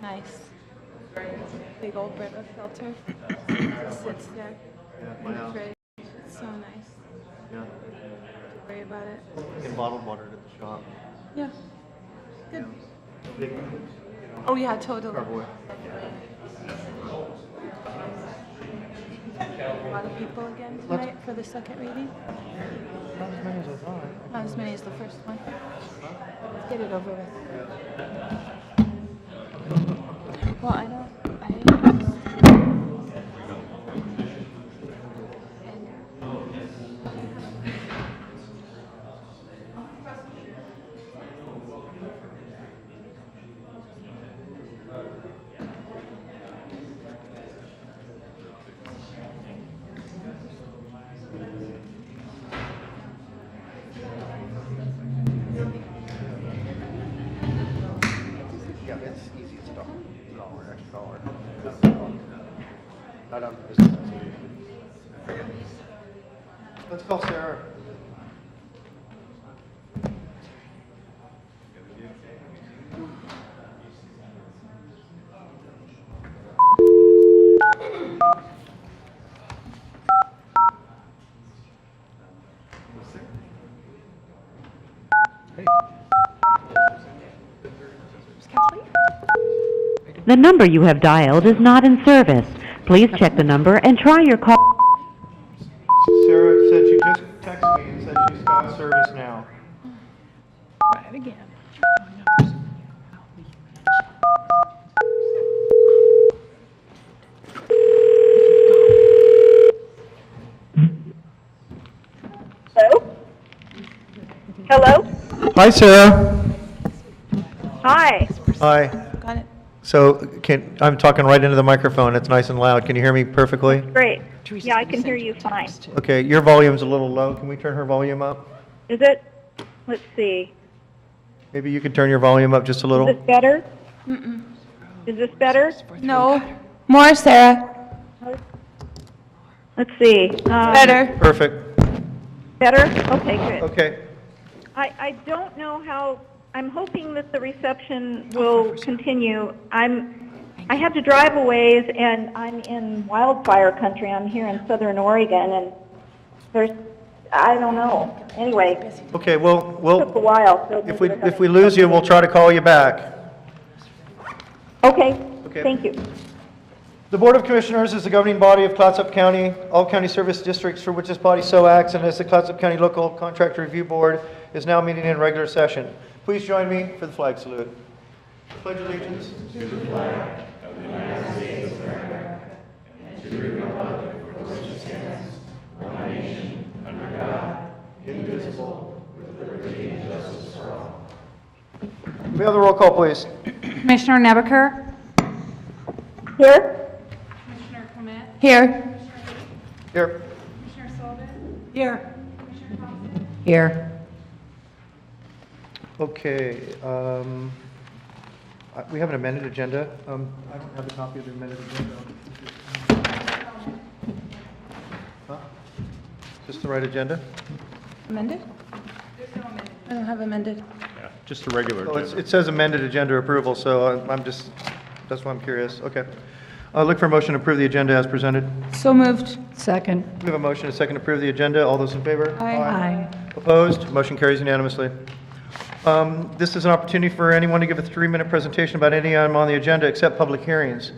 Nice. Big old Brita filter. Just sits there. Yeah, in my the house. fridge. It's so nice. Yeah. Don't worry about it. Get bottled water at the shop. Yeah. Good. Big Oh yeah, totally. carboy. A lot of people again tonight for the second reading. Not as many as I thought. Not as many as the first one. Let's get it over with. Well, I don't. Yeah, it's easy to stop. $1 extra. Not on business. Let's call Sarah. The number you have dialed is not in service. Please check the number and try your call. Sarah said she just texted me and said she's got service now. Try it again. Hello? Hello? Hi, Sarah. Hi. Hi. Got it. So I'm talking right into the microphone. It's nice and loud. Can you hear me perfectly? Great. Yeah, I can hear you fine. Okay, your volume's a little low. Can we turn her volume up? Is it? Let's see. Maybe you could turn your volume up just a Is little. this better? Is this better? No. More, Sarah. Let's see. Better. Perfect. Better? Okay, good. Okay. I don't know how, I'm hoping that the reception will continue. I have to drive a ways, and I'm in wildfire country. I'm here in southern Oregon, and there's, I don't know. Anyway, Okay, well, took a while. So if maybe we lose you, we'll try to call you back. Okay, Okay. thank you. The Board of Commissioners is the governing body of Clatsop County, all county service districts for which this body so acts, and as the Clatsop County Local Contract Review Board is now meeting in regular session. Please join me for the flag salute. Pledge allegiance. May we have the roll call, please? Commissioner Nebaker? Here? Here. Here. Here. Here. Okay, we have an amended agenda. I don't have a copy of the amended agenda. Huh? Just the right agenda? Amended? I don't have amended. Yeah, just a regular Oh, agenda. it says amended agenda approval, so I'm just, that's why I'm curious. Okay. Look for a motion to approve the agenda as presented. So moved. Second. We have a motion and a second to approve the agenda. All those in favor? Aye. Opposed? Motion carries unanimously. This is an opportunity for anyone to give a 3-minute presentation about any item on the agenda except public hearings.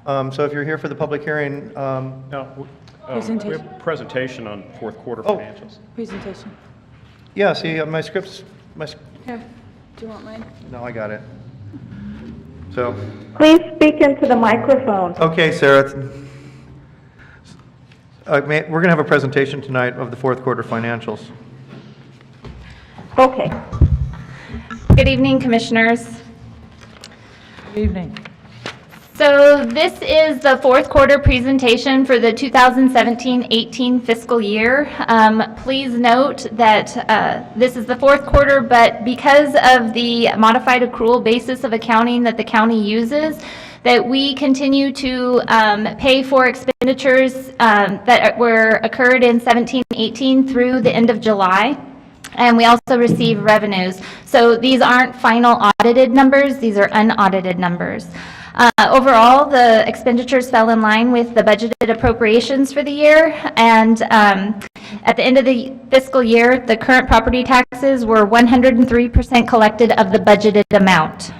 So if you're here for the public hearing, No, we Presentation. have a presentation on fourth quarter Oh. financials. Presentation. yeah, see, my script's, Here. Do you want mine? no, I got it. So, Please speak into the microphone. okay, Sarah. We're going to have a presentation tonight of the fourth quarter financials. Okay. Good evening, Commissioners. Good evening. So this is the fourth quarter presentation for the 2017-18 fiscal year. Please note that this is the fourth quarter, but because of the modified accrual basis of accounting that the county uses, that we continue to pay for expenditures that were occurred in 17-18 through the end of July. And we also receive revenues. So these aren't final audited numbers, these are unaudited numbers. Overall, the expenditures fell in line with the budgeted appropriations for the year, and at the end of the fiscal year, the current property taxes were 103% collected of the budgeted amount.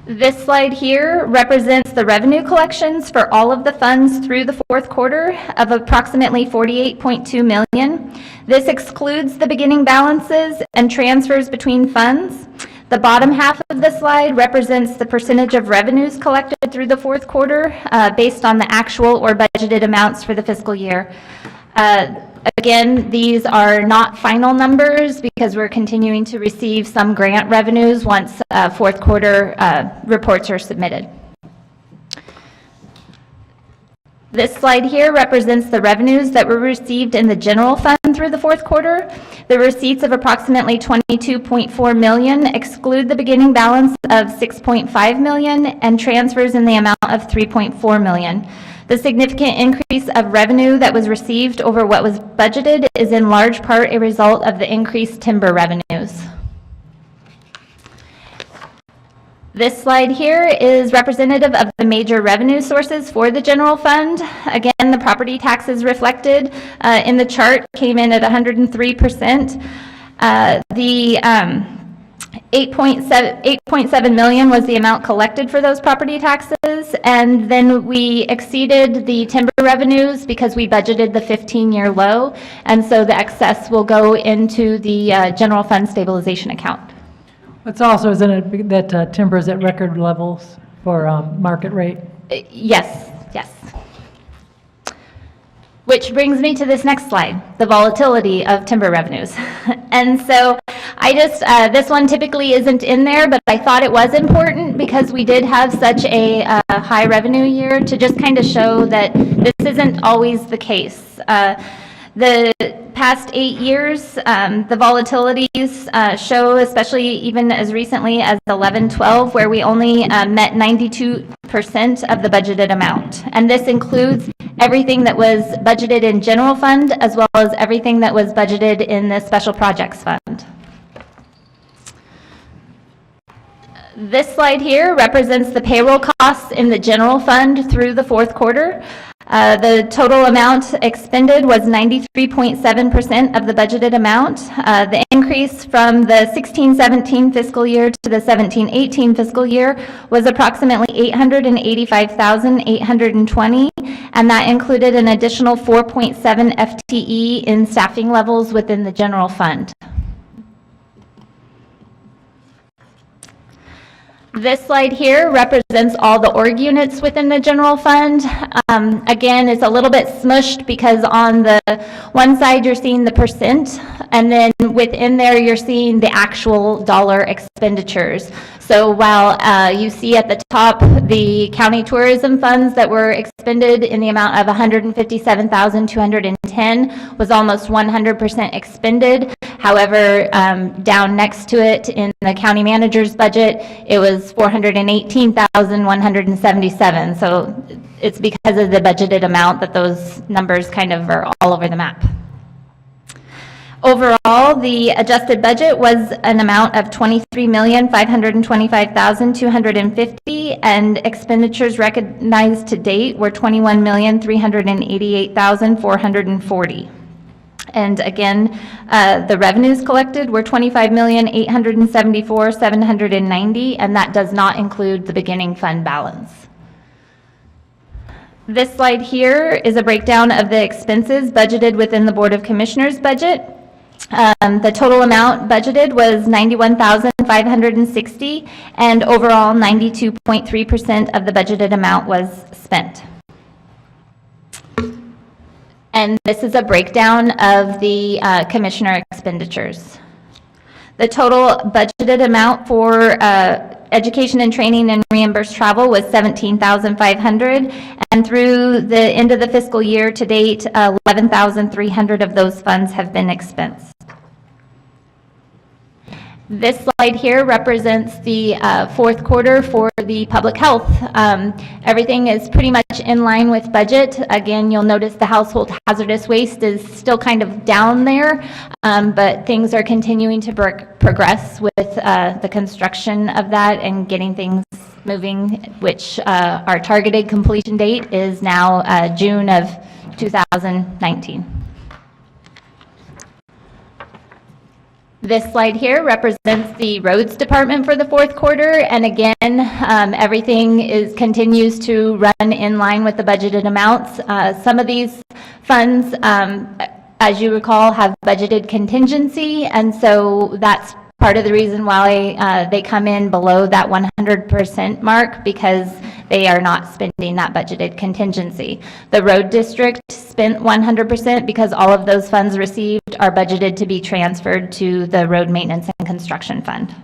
This slide here represents the revenue collections for all of the funds through the fourth quarter of approximately $48.2 million. This excludes the beginning balances and transfers between funds. The bottom half of the slide represents the percentage of revenues collected through the fourth quarter based on the actual or budgeted amounts for the fiscal year. Again, these are not final numbers because we're continuing to receive some grant revenues once fourth quarter reports are submitted. This slide here represents the revenues that were received in the general fund through the fourth quarter. The receipts of approximately $22.4 million exclude the beginning balance of $6.5 million and transfers in the amount of $3.4 million. The significant increase of revenue that was received over what was budgeted is in large part a result of the increased timber revenues. This slide here is representative of the major revenue sources for the general fund. Again, the property taxes reflected in the chart came in at 103%. The 8.7 million was the amount collected for those property taxes, and then we exceeded the timber revenues because we budgeted the 15-year low, and so the excess will go into the general fund stabilization account. It's also, isn't it, that timber is at record levels for market rate? Yes, yes. Which brings me to this next slide, the volatility of timber revenues. And so I just, this one typically isn't in there, but I thought it was important because we did have such a high revenue year to just kind of show that this isn't always the case. The past 8 years, the volatilities show, especially even as recently as 11-12, where we only met 92% of the budgeted amount. And this includes everything that was budgeted in general fund as well as everything that was budgeted in the special projects fund. This slide here represents the payroll costs in the general fund through the fourth quarter. The total amount expended was 93.7% of the budgeted amount. The increase from the 16-17 fiscal year to the 17-18 fiscal year was approximately $885,820, and that included an additional 4.7 FTE in staffing levels within the general fund. This slide here represents all the org units within the general fund. Again, it's a little bit smushed because on the one side you're seeing the percent, and then within there you're seeing the actual dollar expenditures. So while you see at the top the county tourism funds that were expended in the amount of $157,210 was almost 100% expended. However, down next to it in the county manager's budget, it was $418,177. So it's because of the budgeted amount that those numbers kind of are all over the map. Overall, the adjusted budget was an amount of $23,525,250, and expenditures recognized to date were $21,388,440. And again, the revenues collected were $25,874,790, and that does not include the beginning fund balance. This slide here is a breakdown of the expenses budgeted within the Board of Commissioners budget. The total amount budgeted was $91,560, and overall 92.3% of the budgeted amount was spent. And this is a breakdown of the commissioner expenditures. The total budgeted amount for education and training and reimbursed travel was $17,500, and through the end of the fiscal year to date, $11,300 of those funds have been expensed. This slide here represents the fourth quarter for the public health. Everything is pretty much in line with budget. Again, you'll notice the household hazardous waste is still kind of down there, but things are continuing to progress with the construction of that and getting things moving, which our targeted completion date is now June of 2019. This slide here represents the roads department for the fourth quarter, and again, everything continues to run in line with the budgeted amounts. Some of these funds, as you recall, have budgeted contingency, and so that's part of the reason why they come in below that 100% mark, because they are not spending that budgeted contingency. The road district spent 100% because all of those funds received are budgeted to be transferred to the road maintenance and construction fund.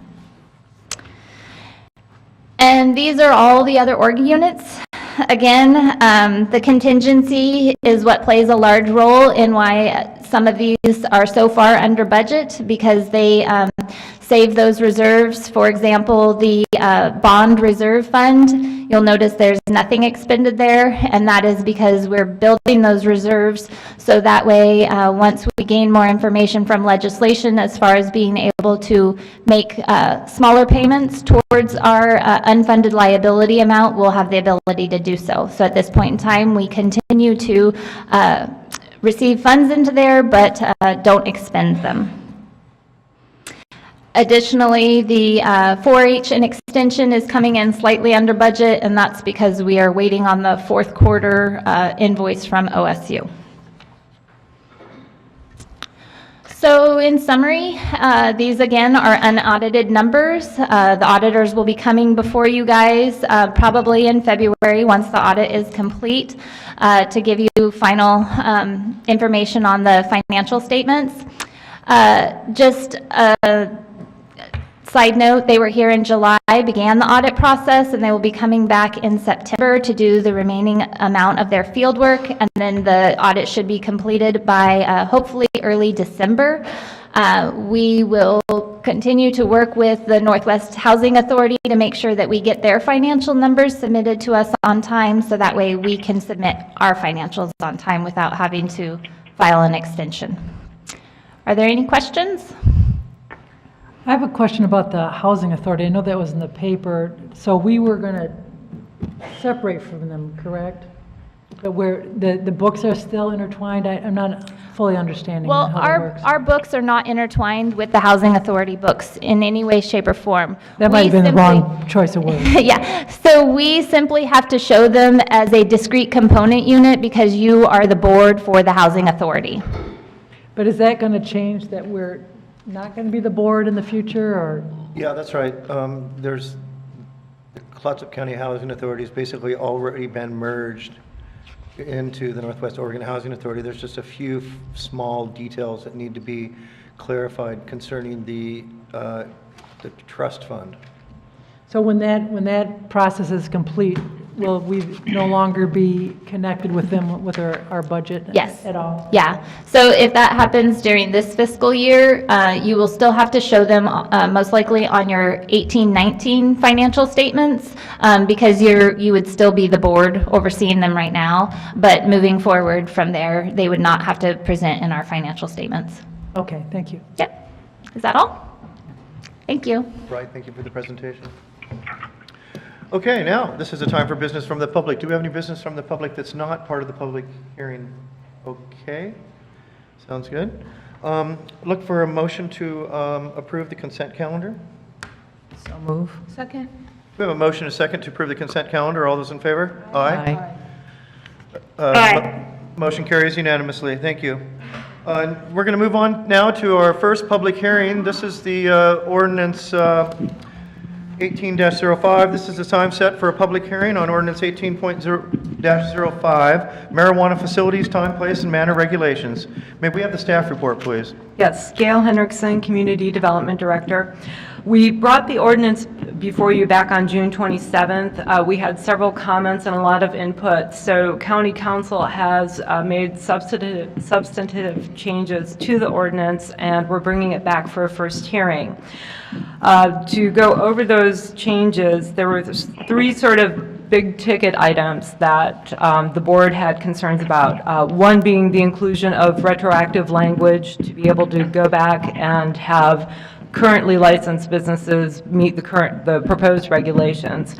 And these are all the other org units. Again, the contingency is what plays a large role in why some of these are so far under budget, because they save those reserves. For example, the bond reserve fund, you'll notice there's nothing expended there, and that is because we're building those reserves so that way once we gain more information from legislation as far as being able to make smaller payments towards our unfunded liability amount, we'll have the ability to do so. So at this point in time, we continue to receive funds into there, but don't expend them. Additionally, the 4-H and extension is coming in slightly under budget, and that's because we are waiting on the fourth quarter invoice from OSU. So in summary, these again are unaudited numbers. The auditors will be coming before you guys probably in February once the audit is complete to give you final information on the financial statements. Just a side note, they were here in July, began the audit process, and they will be coming back in September to do the remaining amount of their field work, and then the audit should be completed by hopefully early December. We will continue to work with the Northwest Housing Authority to make sure that we get their financial numbers submitted to us on time, so that way we can submit our financials on time without having to file an extension. Are there any questions? I have a question about the Housing Authority. I know that was in the paper. So we were going to separate from them, correct? But where the books are still intertwined? I'm not fully understanding Well, how that works. our books are not intertwined with the Housing Authority books in any way, shape, or form. That might have been the wrong choice of words. Yeah, so we simply have to show them as a discrete component unit because you are the board for the Housing Authority. But is that going to change that we're not going to be the board in the future, or? Yeah, that's right. There's, the Clatsop County Housing Authority has basically already been merged into the Northwest Oregon Housing Authority. There's just a few small details that need to be clarified concerning the trust fund. So when that process is complete, will we no longer be connected with them with our budget? Yes. At all? Yeah, so if that happens during this fiscal year, you will still have to show them most likely on your 18-19 financial statements because you would still be the board overseeing them right now, but moving forward from there, they would not have to present in our financial statements. Okay, thank you. Yep, is that all? Thank you. Right, thank you for the presentation. Okay, now, this is a time for business from the public. Do we have any business from the public that's not part of the public hearing? Okay, sounds good. Look for a motion to approve the consent calendar. So move. Second. We have a motion and a second to approve the consent calendar. All those in favor? Aye. Aye. Motion carries unanimously. Thank you. We're going to move on now to our first public hearing. This is the ordinance 18-05. This is the time set for a public hearing on ordinance 18.0-05, marijuana facilities, time, place, and manner regulations. May we have the staff report, please? Yes, Gail Hendrickson, Community Development Director. We brought the ordinance before you back on June 27th. We had several comments and a lot of input. So County Council has made substantive changes to the ordinance, and we're bringing it back for a first hearing. To go over those changes, there were three sort of big-ticket items that the board had concerns about. One being the inclusion of retroactive language to be able to go back and have currently licensed businesses meet the proposed regulations.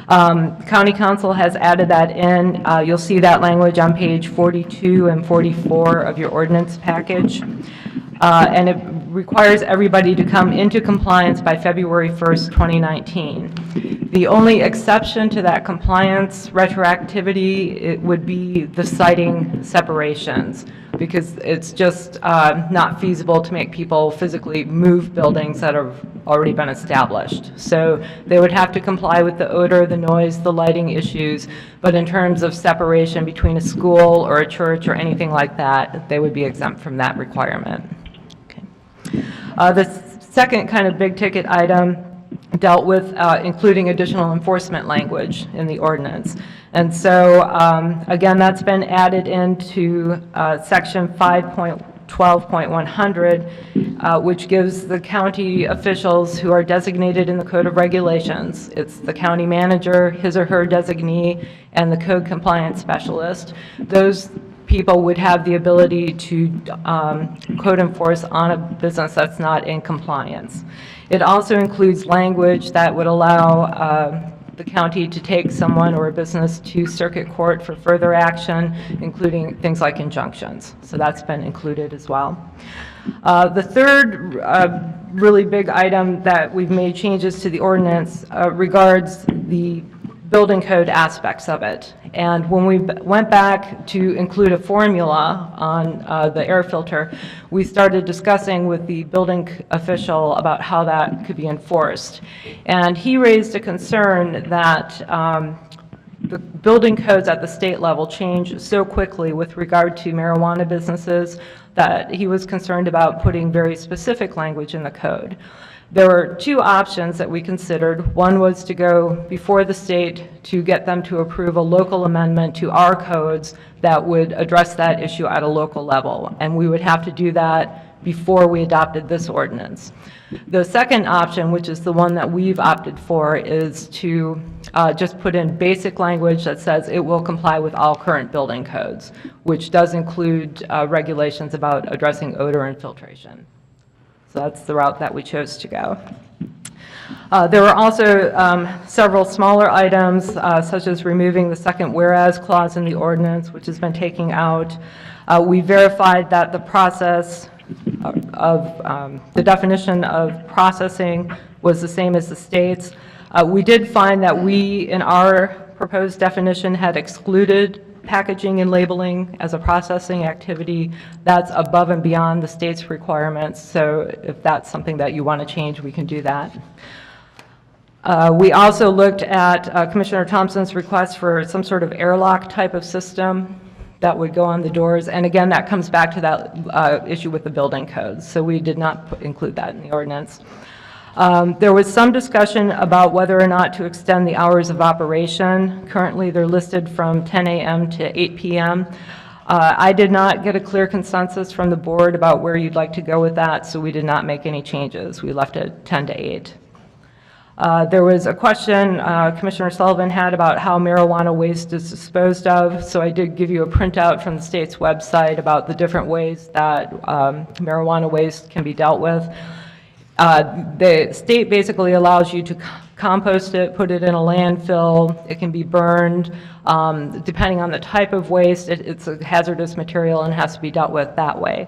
County Council has added that in. You'll see that language on page 42 and 44 of your ordinance package. And it requires everybody to come into compliance by February 1st, 2019. The only exception to that compliance retroactivity, it would be the siting separations, because it's just not feasible to make people physically move buildings that have already been established. So they would have to comply with the odor, the noise, the lighting issues, but in terms of separation between a school or a church or anything like that, they would be exempt from that requirement. The second kind of big ticket item dealt with including additional enforcement language in the ordinance. And so, again, that's been added into section 5.12.100, which gives the county officials who are designated in the Code of Regulations, it's the county manager, his or her designee, and the code compliance specialist. Those people would have the ability to code enforce on a business that's not in compliance. It also includes language that would allow the county to take someone or a business to circuit court for further action, including things like injunctions. So that's been included as well. The third really big item that we've made changes to the ordinance regards the building code aspects of it. And when we went back to include a formula on the air filter, we started discussing with the building official about how that could be enforced. And he raised a concern that the building codes at the state level change so quickly with regard to marijuana businesses that he was concerned about putting very specific language in the code. There were two options that we considered. One was to go before the state to get them to approve a local amendment to our codes that would address that issue at a local level, and we would have to do that before we adopted this ordinance. The second option, which is the one that we've opted for, is to just put in basic language that says it will comply with all current building codes, which does include regulations about addressing odor and filtration. So that's the route that we chose to go. There were also several smaller items, such as removing the second whereas clause in the ordinance, which has been taken out. We verified that the process of the definition of processing was the same as the state's. We did find that we, in our proposed definition, had excluded packaging and labeling as a processing activity. That's above and beyond the state's requirements, so if that's something that you want to change, we can do that. We also looked at Commissioner Thompson's request for some sort of airlock type of system that would go on the doors, and again, that comes back to that issue with the building codes, so we did not include that in the ordinance. There was some discussion about whether or not to extend the hours of operation. Currently, they're listed from 10 a.m. to 8 p.m. I did not get a clear consensus from the board about where you'd like to go with that, so we did not make any changes. We left it 10 to 8. There was a question Commissioner Sullivan had about how marijuana waste is disposed of, so I did give you a printout from the state's website about the different ways that marijuana waste can be dealt with. The state basically allows you to compost it, put it in a landfill. It can be burned. Depending on the type of waste, it's a hazardous material and has to be dealt with that way.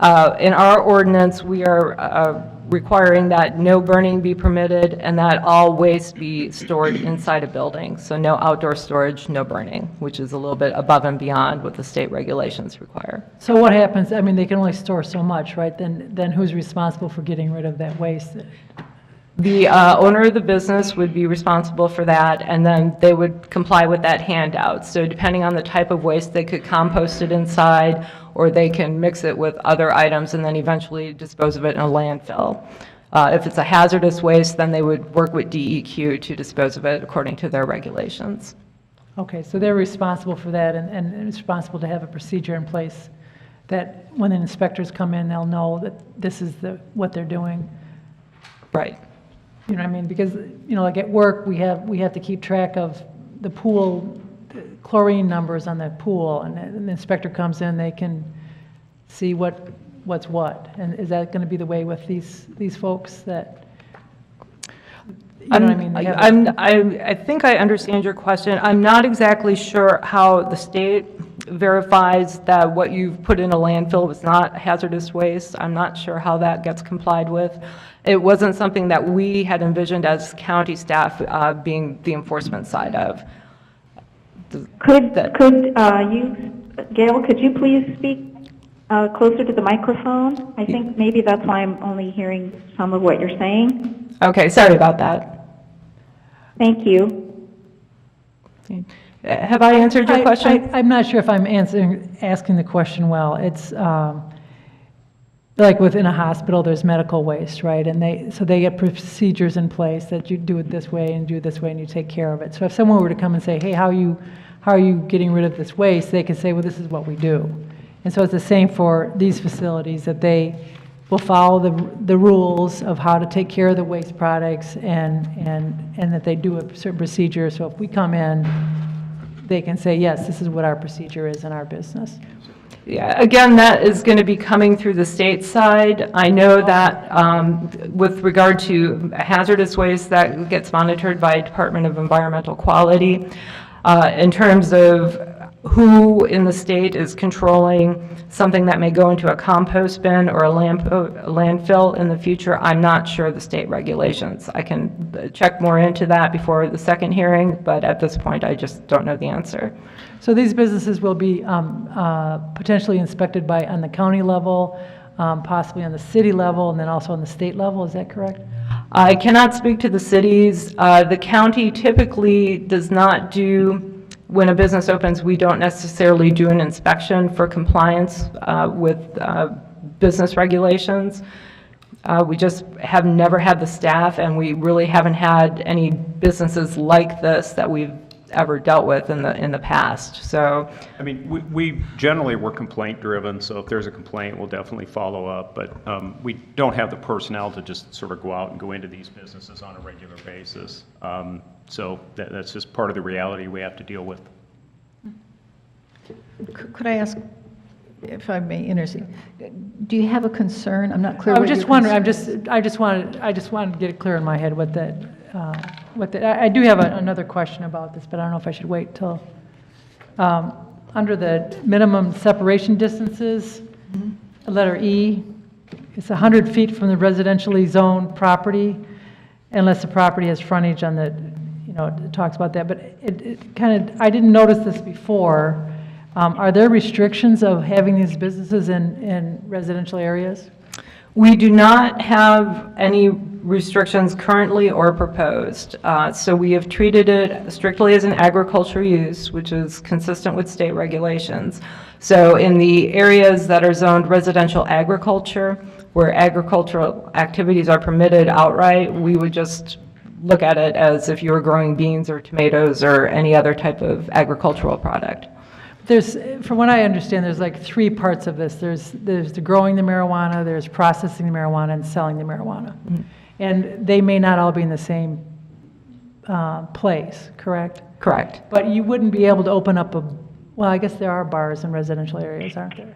In our ordinance, we are requiring that no burning be permitted and that all waste be stored inside a building. So no outdoor storage, no burning, which is a little bit above and beyond what the state regulations require. So what happens, I mean, they can only store so much, right? Then who's responsible for getting rid of that waste? The owner of the business would be responsible for that, and then they would comply with that handout. So depending on the type of waste, they could compost it inside, or they can mix it with other items and then eventually dispose of it in a landfill. If it's a hazardous waste, then they would work with DEQ to dispose of it according to their regulations. Okay, so they're responsible for that and responsible to have a procedure in place that when the inspectors come in, they'll know that this is what they're doing. Right. You know what I mean? Because, like at work, we have to keep track of the pool, the chlorine numbers on the pool, and the inspector comes in, they can see what's what. And is that going to be the way with these folks that, you know what I mean? They have I think I understand your question. I'm not exactly sure how the state verifies that what you've put in a landfill was not hazardous waste. I'm not sure how that gets complied with. It wasn't something that we had envisioned as county staff being the enforcement side of. Could you, Gail, could you please speak closer to the microphone? I think maybe that's why I'm only hearing some of what you're saying. Okay, sorry about that. Thank you. Have I answered your question? I'm not sure if I'm asking the question well. It's like within a hospital, there's medical waste, right? And they get procedures in place that you do it this way and do it this way and you take care of it. So if someone were to come and say, hey, how are you getting rid of this waste? They could say, well, this is what we do. And so it's the same for these facilities, that they will follow the rules of how to take care of the waste products and that they do a certain procedure. So if we come in, they can say, yes, this is what our procedure is in our business. Yeah, again, that is going to be coming through the state side. I know that with regard to hazardous waste, that gets monitored by Department of Environmental Quality. In terms of who in the state is controlling something that may go into a compost bin or a landfill in the future, I'm not sure the state regulations. I can check more into that before the second hearing, but at this point, I just don't know the answer. So these businesses will be potentially inspected on the county level, possibly on the city level, and then also on the state level, is that correct? I cannot speak to the cities. The county typically does not do, when a business opens, we don't necessarily do an inspection for compliance with business regulations. We just have never had the staff, and we really haven't had any businesses like this that we've ever dealt with in the past. So, I mean, we generally were complaint driven, so if there's a complaint, we'll definitely follow up, but we don't have the personnel to just sort of go out and go into these businesses on a regular basis. So that's just part of the reality we have to deal with. Could I ask, if I may intercede, do you have a concern? I'm not clear. I was just wondering. I just wanted to get it clear in my head what that. I do have another question about this, but I don't know if I should wait till under the minimum separation distances, letter E. It's 100 feet from the residentially zoned property, unless the property has frontage on the. It talks about that, but it kind of, I didn't notice this before. Are there restrictions of having these businesses in residential areas? we do not have any restrictions currently or proposed. So we have treated it strictly as an agricultural use, which is consistent with state regulations. So in the areas that are zoned residential agriculture, where agricultural activities are permitted outright, we would just look at it as if you were growing beans or tomatoes or any other type of agricultural product. There's, from what I understand, there's like three parts of this. There's the growing the marijuana, there's processing the marijuana, and selling the marijuana. Mm-hmm. And they may not all be in the same place, correct? Correct. But you wouldn't be able to open up well, I guess there are bars in residential areas, aren't there?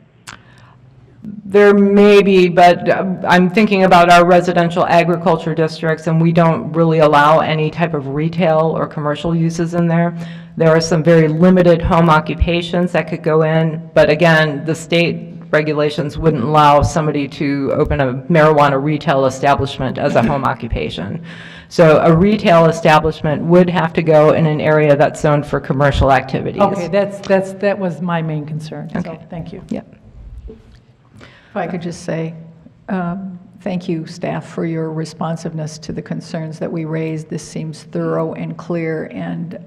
There may be, but I'm thinking about our residential agriculture districts, and we don't really allow any type of retail or commercial uses in there. There are some very limited home occupations that could go in, but again, the state regulations wouldn't allow somebody to open a marijuana retail establishment as a home occupation. So a retail establishment would have to go in an area that's zoned for commercial activities. Okay, that was my main concern, Okay. So thank you. Yep. If I could just say, thank you, staff, for your responsiveness to the concerns that we raised. This seems thorough and clear, and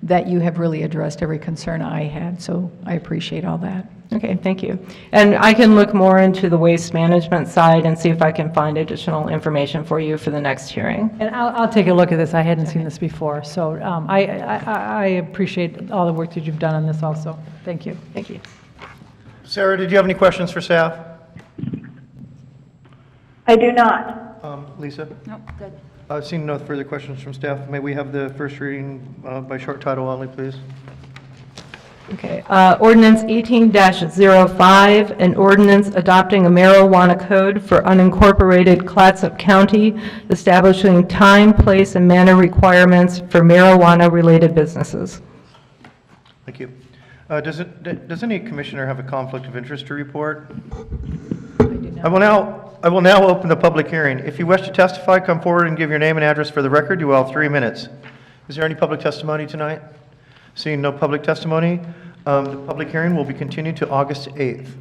that you have really addressed every concern I had, so I appreciate all that. Okay, thank you. And I can look more into the waste management side and see if I can find additional information for you for the next hearing. And I'll take a look at this. I hadn't seen this before, so I appreciate all the work that you've done on this also. Thank you. Thank you. Sarah, did you have any questions for staff? I do not. Lisa? No, good. I've seen no further questions from staff. May we have the first reading by short title only, please? Okay, ordinance 18-05, an ordinance adopting a marijuana code for unincorporated Clatsop County, establishing time, place, and manner requirements for marijuana-related businesses. Thank you. Does any commissioner have a conflict of interest to report? I will now open the public hearing. If you wish to testify, come forward and give your name and address for the record. You will have 3 minutes. Is there any public testimony tonight? Seeing no public testimony, the public hearing will be continued to August 8th.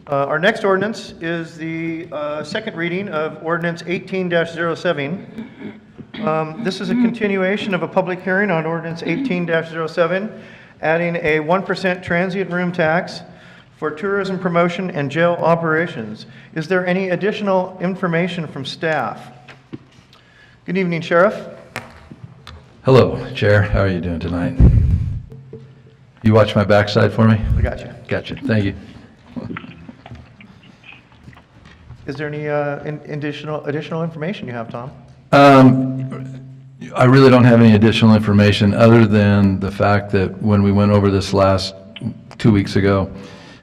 Our next ordinance is the second reading of ordinance 18-07. This is a continuation of a public hearing on ordinance 18-07, adding a 1% transient room tax for tourism promotion and jail operations. Is there any additional information from staff? Good evening, Sheriff. Hello, Chair. How are you doing tonight? You watch my backside for me? I got you. Gotcha. Thank you. Is there any additional information you have, Tom? I really don't have any additional information other than the fact that when we went over this last 2 weeks ago,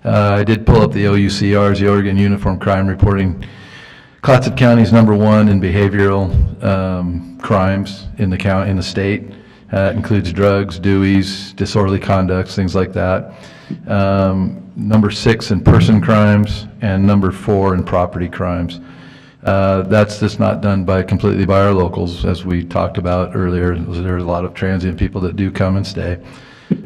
I did pull up the OUCRs, the Oregon Uniform Crime Reporting. Clatsop County is #1 in behavioral crimes in the county, in the state. It includes drugs, DUIs, disorderly conducts, things like that. #6 in person crimes, and #4 in property crimes. That's just not done completely by our locals, as we talked about earlier. There's a lot of transient people that do come and stay.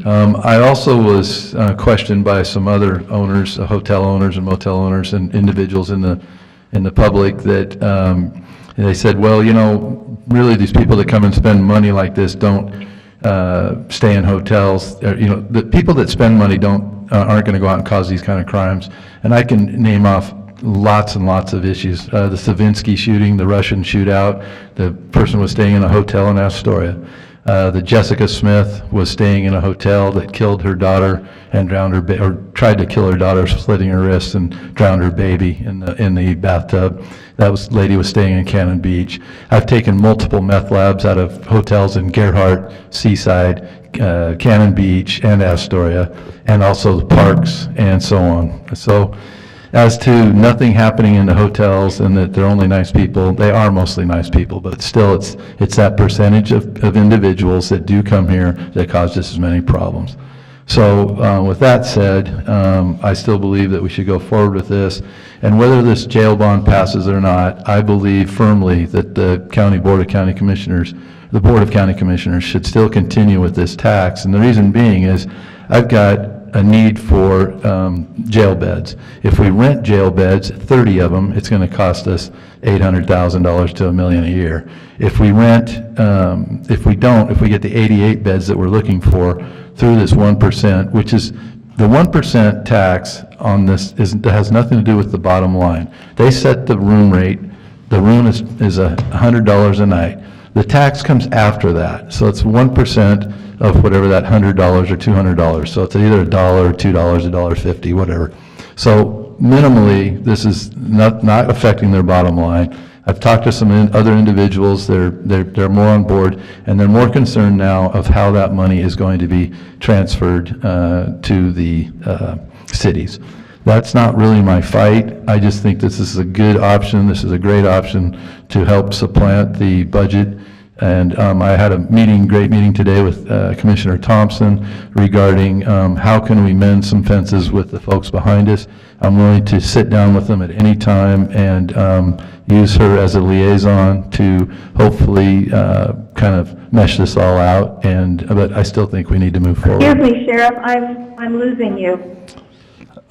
I also was questioned by some other owners, hotel owners and motel owners and individuals in the public that they said, well, you know, really these people that come and spend money like this don't stay in hotels. You know, the people that spend money aren't going to go out and cause these kind of crimes. And I can name off lots and lots of issues. The Savinsky shooting, the Russian shootout, the person was staying in a hotel in Astoria. The Jessica Smith was staying in a hotel that killed her daughter and drowned her, or tried to kill her daughter, slitting her wrists and drowned her baby in the bathtub. Lady was staying in Cannon Beach. I've taken multiple meth labs out of hotels in Gerhardt, Seaside, Cannon Beach, and Astoria, and also the parks and so on. So, as to nothing happening in the hotels and that they're only nice people, they are mostly nice people, but still it's that percentage of individuals that do come here that cause just as many problems. So with that said, I still believe that we should go forward with this. And whether this jail bond passes or not, I believe firmly that the Board of County Commissioners should still continue with this tax. And the reason being is I've got a need for jail beds. If we rent jail beds, 30 of them, it's going to cost us $800,000 to $1 million a year. If we if we get the 88 beds that we're looking for through this 1%, which is the 1% tax on this has nothing to do with the bottom line. They set the room rate. The room is $100 a night. The tax comes after that, so it's 1% of whatever that $100 or $200. So it's either $1 or $2, $1.50, whatever. So minimally, this is not affecting their bottom line. I've talked to some other individuals. They're more on board, and they're more concerned now of how that money is going to be transferred to the cities. That's not really my fight. I just think this is a good option. This is a great option to help supplant the budget. And I had a great meeting today with Commissioner Thompson regarding how can we mend some fences with the folks behind us. I'm willing to sit down with them at any time and use her as a liaison to hopefully kind of mesh this all out. But I still think we need to move forward. Excuse me, Sheriff, I'm losing you.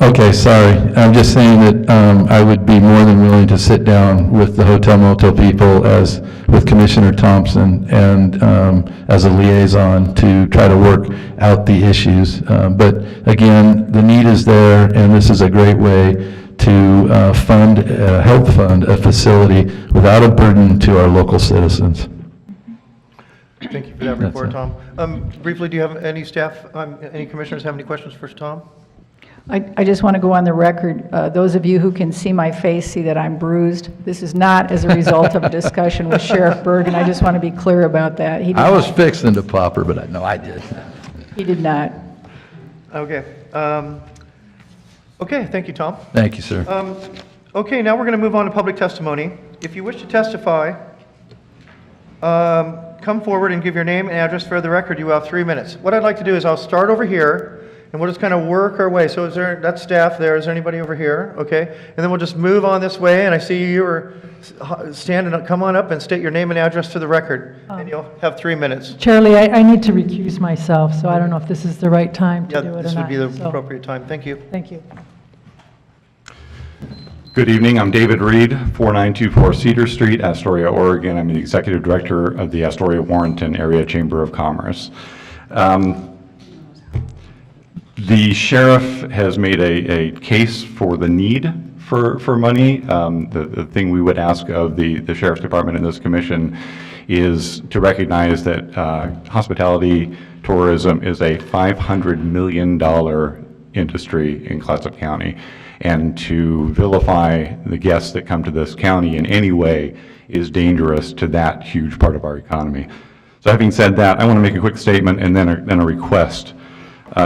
Okay, sorry. I'm just saying that I would be more than willing to sit down with the hotel motel people with Commissioner Thompson and as a liaison to try to work out the issues. But again, the need is there, and this is a great way to help fund a facility without a burden to our local citizens. Thank you for that report, Tom. Briefly, do you have any staff, any commissioners have any questions for Tom? I just want to go on the record. Those of you who can see my face see that I'm bruised. This is not as a result of a discussion with Sheriff Berg, and I just want to be clear about that. I was fixing to pop her, but I did. He did not. Okay. Okay, thank you, Tom. Thank you, sir. Okay, now we're going to move on to public testimony. If you wish to testify, come forward and give your name and address for the record. You have 3 minutes. What I'd like to do is I'll start over here, and we'll just kind of work our way. So that's staff there. Is there anybody over here? Okay. And then we'll just move on this way, and I see you are standing up. Come on up and state your name and address to the record, and you'll have 3 minutes. Charlie, I need to recuse myself, so I don't know if this is the right time to do it or not. This would be the So, appropriate time. Thank you. Thank you. Good evening. I'm David Reed, 4924 Cedar Street, Astoria, Oregon. I'm the Executive Director of the Astoria-Warrenton Area Chamber of Commerce. The sheriff has made a case for the need for money. The thing we would ask of the sheriff's department and this commission is to recognize that hospitality tourism is a $500 million industry in Clatsop County. And to vilify the guests that come to this county in any way is dangerous to that huge part of our economy. So having said that, I want to make a quick statement and then a request.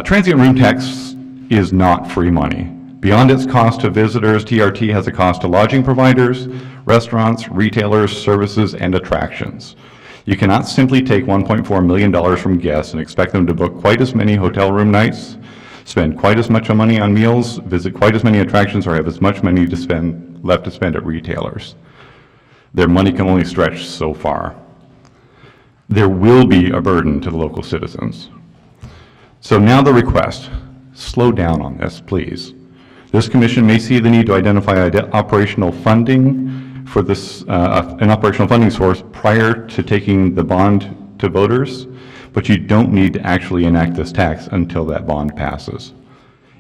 Transient room tax is not free money. Beyond its cost to visitors, TRT has a cost to lodging providers, restaurants, retailers, services, and attractions. You cannot simply take $1.4 million from guests and expect them to book quite as many hotel room nights, spend quite as much money on meals, visit quite as many attractions, or have as much money left to spend at retailers. Their money can only stretch so far. There will be a burden to the local citizens. So now the request, slow down on this, please. This commission may see the need to identify operational funding for this, an operational funding source prior to taking the bond to voters, but you don't need to actually enact this tax until that bond passes.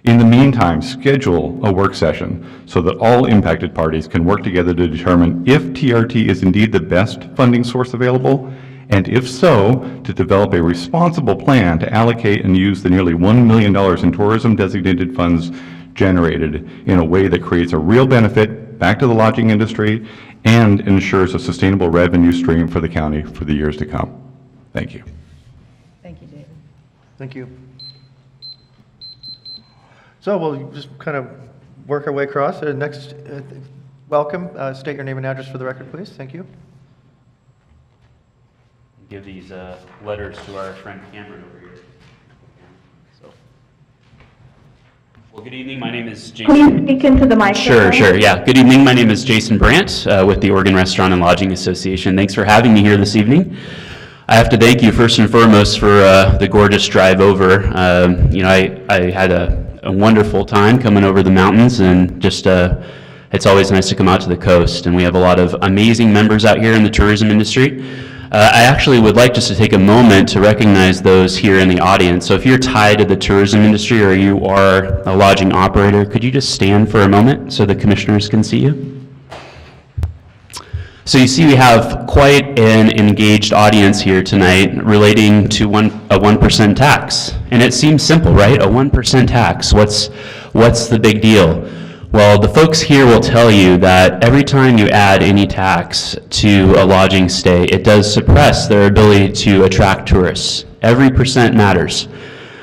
In the meantime, schedule a work session so that all impacted parties can work together to determine if TRT is indeed the best funding source available, and if so, to develop a responsible plan to allocate and use the nearly $1 million in tourism designated funds generated in a way that creates a real benefit back to the lodging industry and ensures a sustainable revenue stream for the county for the years to come. Thank you. Thank you, David. Thank you. So we'll just kind of work our way across. Next, welcome. State your name and address for the record, please. Thank you. Give these letters to our friend Cameron over here. So, well, good evening. My name is Jason. Please speak into the microphone. Sure. Yeah. Good evening. My name is Jason Brandt with the Oregon Restaurant and Lodging Association. Thanks for having me here this evening. I have to thank you first and foremost for the gorgeous drive over. I had a wonderful time coming over the mountains, and just it's always nice to come out to the coast. And we have a lot of amazing members out here in the tourism industry. I actually would like just to take a moment to recognize those here in the audience. So if you're tied to the tourism industry or you are a lodging operator, could you just stand for a moment so the commissioners can see you? So you see we have quite an engaged audience here tonight relating to a 1% tax. And it seems simple, right? A 1% tax. What's the big deal? Well, the folks here will tell you that every time you add any tax to a lodging stay, it does suppress their ability to attract tourists. Every percent matters.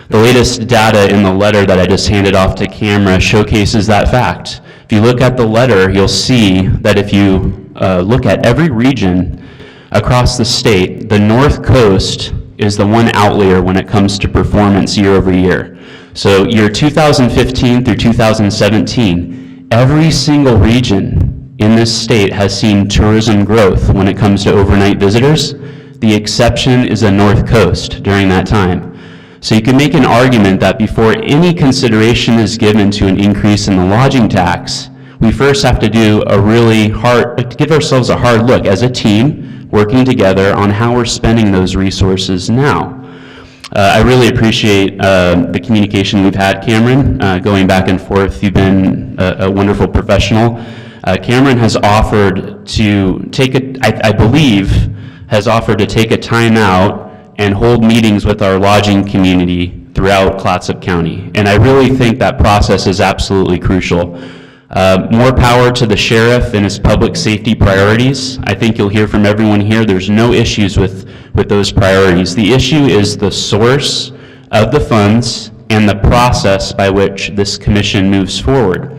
The latest data in the letter that I just handed off to camera showcases that fact. If you look at the letter, you'll see that if you look at every region across the state, the North Coast is the one outlier when it comes to performance year over year. So year 2015 through 2017, every single region in this state has seen tourism growth when it comes to overnight visitors. The exception is the North Coast during that time. So you can make an argument that before any consideration is given to an increase in the lodging tax, we first have to give ourselves a hard look as a team, working together on how we're spending those resources now. I really appreciate the communication we've had, Cameron, going back and forth. You've been a wonderful professional. Cameron has offered to take I believe, has offered to take a time out and hold meetings with our lodging community throughout Clatsop County. And I really think that process is absolutely crucial. More power to the sheriff and his public safety priorities. I think you'll hear from everyone here, there's no issues with those priorities. The issue is the source of the funds and the process by which this commission moves forward.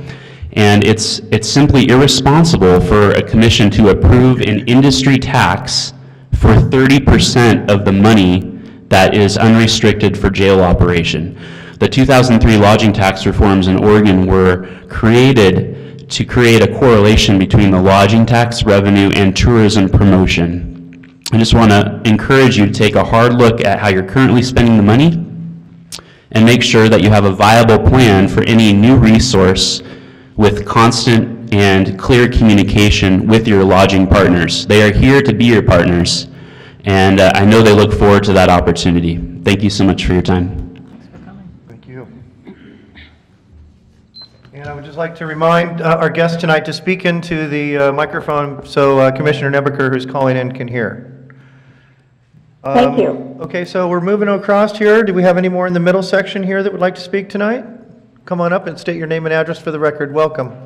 And it's simply irresponsible for a commission to approve an industry tax for 30% of the money that is unrestricted for jail operation. The 2003 lodging tax reforms in Oregon were created to create a correlation between the lodging tax revenue and tourism promotion. I just want to encourage you to take a hard look at how you're currently spending the money and make sure that you have a viable plan for any new resource with constant and clear communication with your lodging partners. They are here to be your partners, and I know they look forward to that opportunity. Thank you so much for your time. Thank you. And I would just like to remind our guests tonight to speak into the microphone so Commissioner Nebaker, who's calling in, can hear. Thank you. Okay, so we're moving across here. Do we have any more in the middle section here that would like to speak tonight? Come on up and state your name and address for the record. Welcome.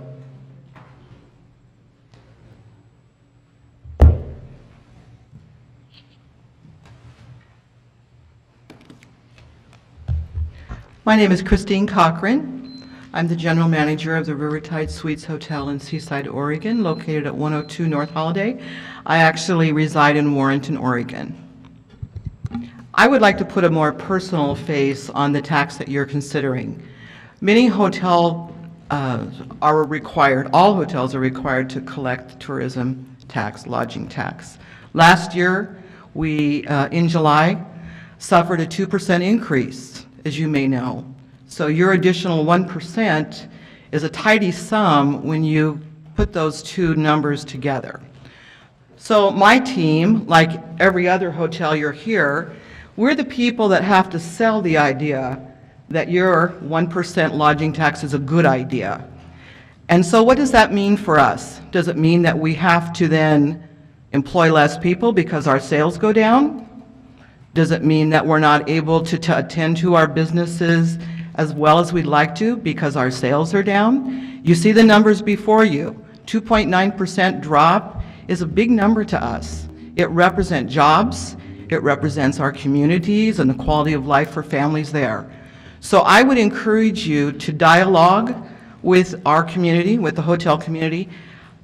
My name is Christine Cochran. I'm the general manager of the Riverside Suites Hotel in Seaside, Oregon, located at 102 North Holiday. I actually reside in Warrenton, Oregon. I would like to put a more personal face on the tax that you're considering. Many hotels are required, all hotels are required to collect tourism tax, lodging tax. Last year, we, in July, suffered a 2% increase, as you may know. So your additional 1% is a tidy sum when you put those two numbers together. So my team, like every other hotel you're here, we're the people that have to sell the idea that your 1% lodging tax is a good idea. And so what does that mean for us? Does it mean that we have to then employ less people because our sales go down? Does it mean that we're not able to attend to our businesses as well as we'd like to because our sales are down? You see the numbers before you. 2.9% drop is a big number to us. It represents jobs, it represents our communities and the quality of life for families there. So I would encourage you to dialogue with our community, with the hotel community.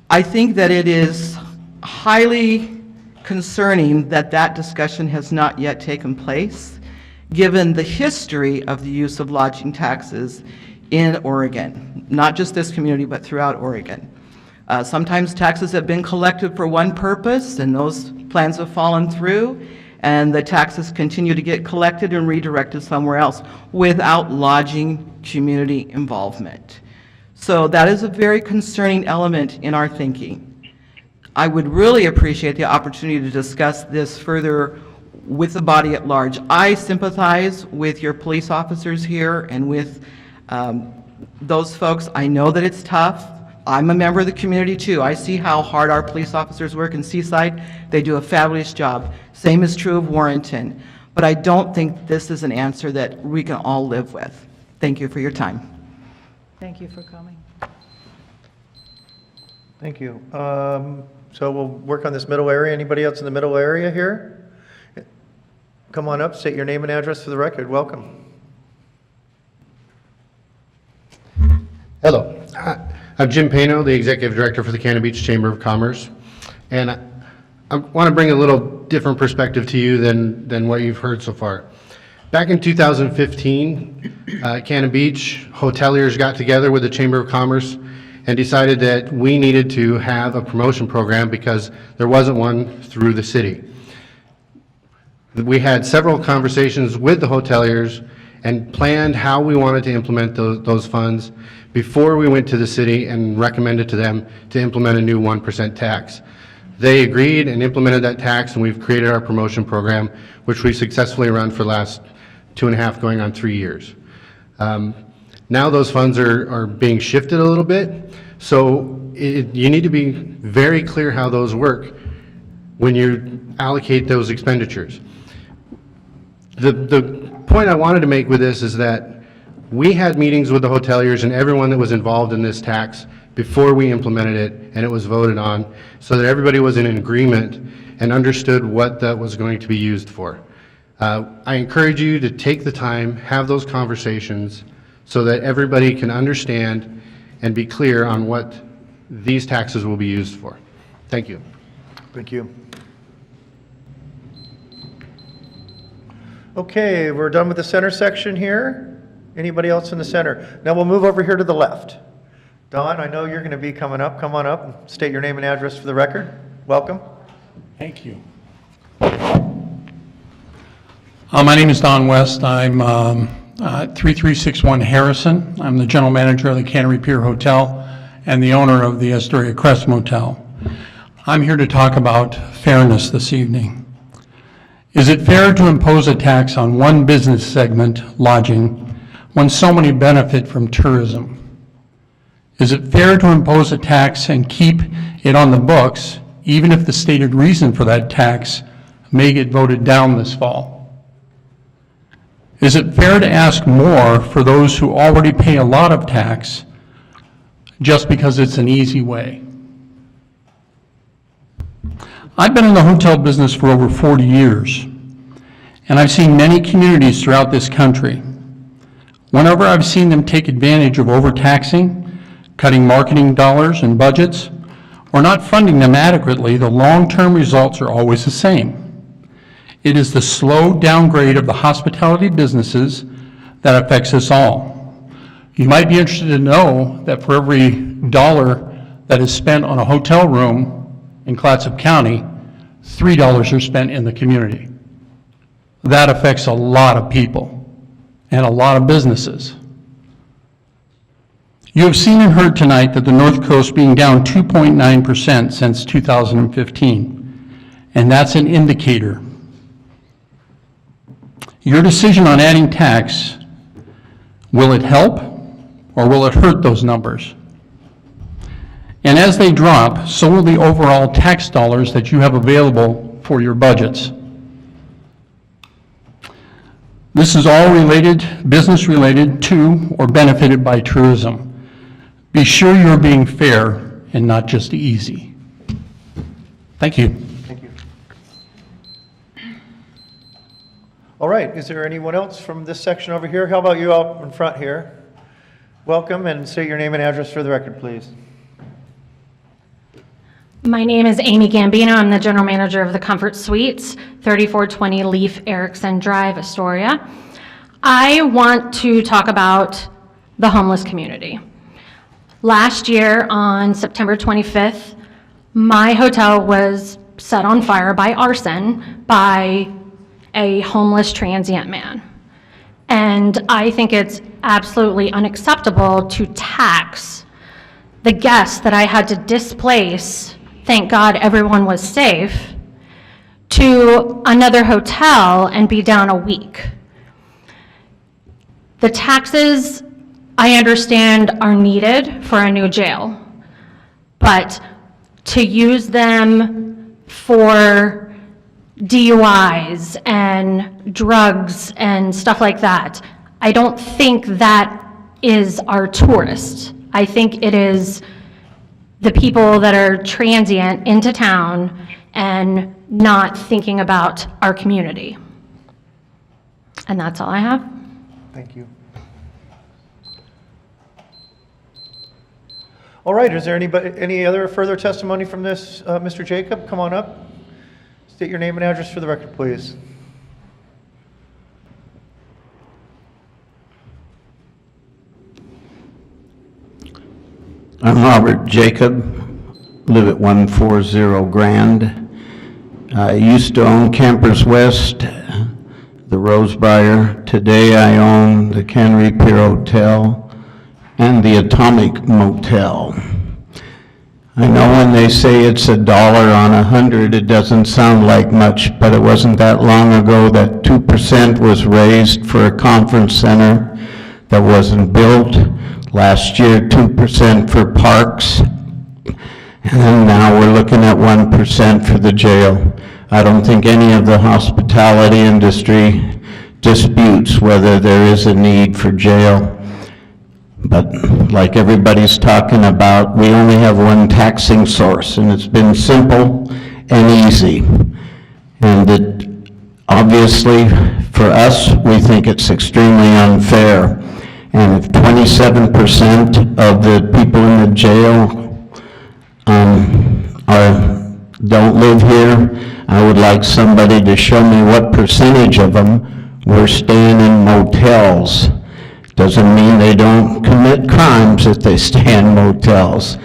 I think that it is highly concerning that that discussion has not yet taken place, given the history of the use of lodging taxes in Oregon, not just this community, but throughout Oregon. Sometimes taxes have been collected for one purpose, and those plans have fallen through, and the taxes continue to get collected and redirected somewhere else without lodging community involvement. So that is a very concerning element in our thinking. I would really appreciate the opportunity to discuss this further with the body at large. I sympathize with your police officers here and with those folks. I know that it's tough. I'm a member of the community too. I see how hard our police officers work in Seaside. They do a fabulous job. Same is true of Warrenton. But I don't think this is an answer that we can all live with. Thank you for your time. Thank you for coming. Thank you. So we'll work on this middle area. Anybody else in the middle area here? Come on up, state your name and address for the record. Welcome. Hello. I'm Jim Pano, the Executive Director for the Cannon Beach Chamber of Commerce. And I want to bring a little different perspective to you than what you've heard so far. Back in 2015, Cannon Beach hoteliers got together with the Chamber of Commerce and decided that we needed to have a promotion program because there wasn't one through the city. We had several conversations with the hoteliers and planned how we wanted to implement those funds before we went to the city and recommended to them to implement a new 1% tax. They agreed and implemented that tax, and we've created our promotion program, which we successfully run for the last 2.5 going on 3 years. Now those funds are being shifted a little bit, so you need to be very clear how those work when you allocate those expenditures. The point I wanted to make with this is that we had meetings with the hoteliers and everyone that was involved in this tax before we implemented it, and it was voted on, so that everybody was in agreement and understood what that was going to be used for. I encourage you to take the time, have those conversations, so that everybody can understand and be clear on what these taxes will be used for. Thank you. Thank you. Okay, we're done with the center section here. Anybody else in the center? Now we'll move over here to the left. Don, I know you're going to be coming up. Come on up and state your name and address for the record. Welcome. Thank you. My name is Don West. I'm 3361 Harrison. I'm the general manager of the Cannery Pier Hotel and the owner of the Astoria Crest Motel. I'm here to talk about fairness this evening. Is it fair to impose a tax on one business segment, lodging, when so many benefit from tourism? Is it fair to impose a tax and keep it on the books, even if the stated reason for that tax may get voted down this fall? Is it fair to ask more for those who already pay a lot of tax just because it's an easy way? I've been in the hotel business for over 40 years, and I've seen many communities throughout this country. Whenever I've seen them take advantage of overtaxing, cutting marketing dollars and budgets, or not funding them adequately, the long-term results are always the same. It is the slow downgrade of the hospitality businesses that affects us all. You might be interested to know that for every dollar that is spent on a hotel room in Clatsop County, $3 are spent in the community. That affects a lot of people and a lot of businesses. You have seen and heard tonight that the North Coast being down 2.9% since 2015, and that's an indicator. Your decision on adding tax, will it help or will it hurt those numbers? And as they drop, so will the overall tax dollars that you have available for your budgets. This is all related, business related to or benefited by tourism. Be sure you're being fair and not just easy. Thank you. Thank you. All right, is there anyone else from this section over here? How about you out in front here? Welcome, and state your name and address for the record, please. My name is Amy Gambino. I'm the general manager of the Comfort Suites, 3420 Leaf Erickson Drive, Astoria. I want to talk about the homeless community. Last year on September 25th, my hotel was set on fire by arson by a homeless transient man. And I think it's absolutely unacceptable to tax the guests that I had to displace, thank God everyone was safe, to another hotel and be down a week. The taxes, I understand, are needed for a new jail, but to use them for DUIs and drugs and stuff like that, I don't think that is our tourists. I think it is the people that are transient into town and not thinking about our community. And that's all I have. Thank you. All right, is there any other further testimony from this? Mr. Jacob, come on up. State your name and address for the record, please. I'm Robert Jacob, live at 140 Grand. I used to own Campers West, the Rosebriar. Today I own the Cannery Pier Hotel and the Atomic Motel. I know when they say it's $1 on 100, it doesn't sound like much, but it wasn't that long ago that 2% was raised for a conference center that wasn't built. Last year, 2% for parks. And now we're looking at 1% for the jail. I don't think any of the hospitality industry disputes whether there is a need for jail. But like everybody's talking about, we only have one taxing source, and it's been simple and easy. And it, obviously, for us, we think it's extremely unfair. And if 27% of the people in the jail don't live here, I would like somebody to show me what percentage of them were staying in motels. Doesn't mean they don't commit crimes if they stay in motels,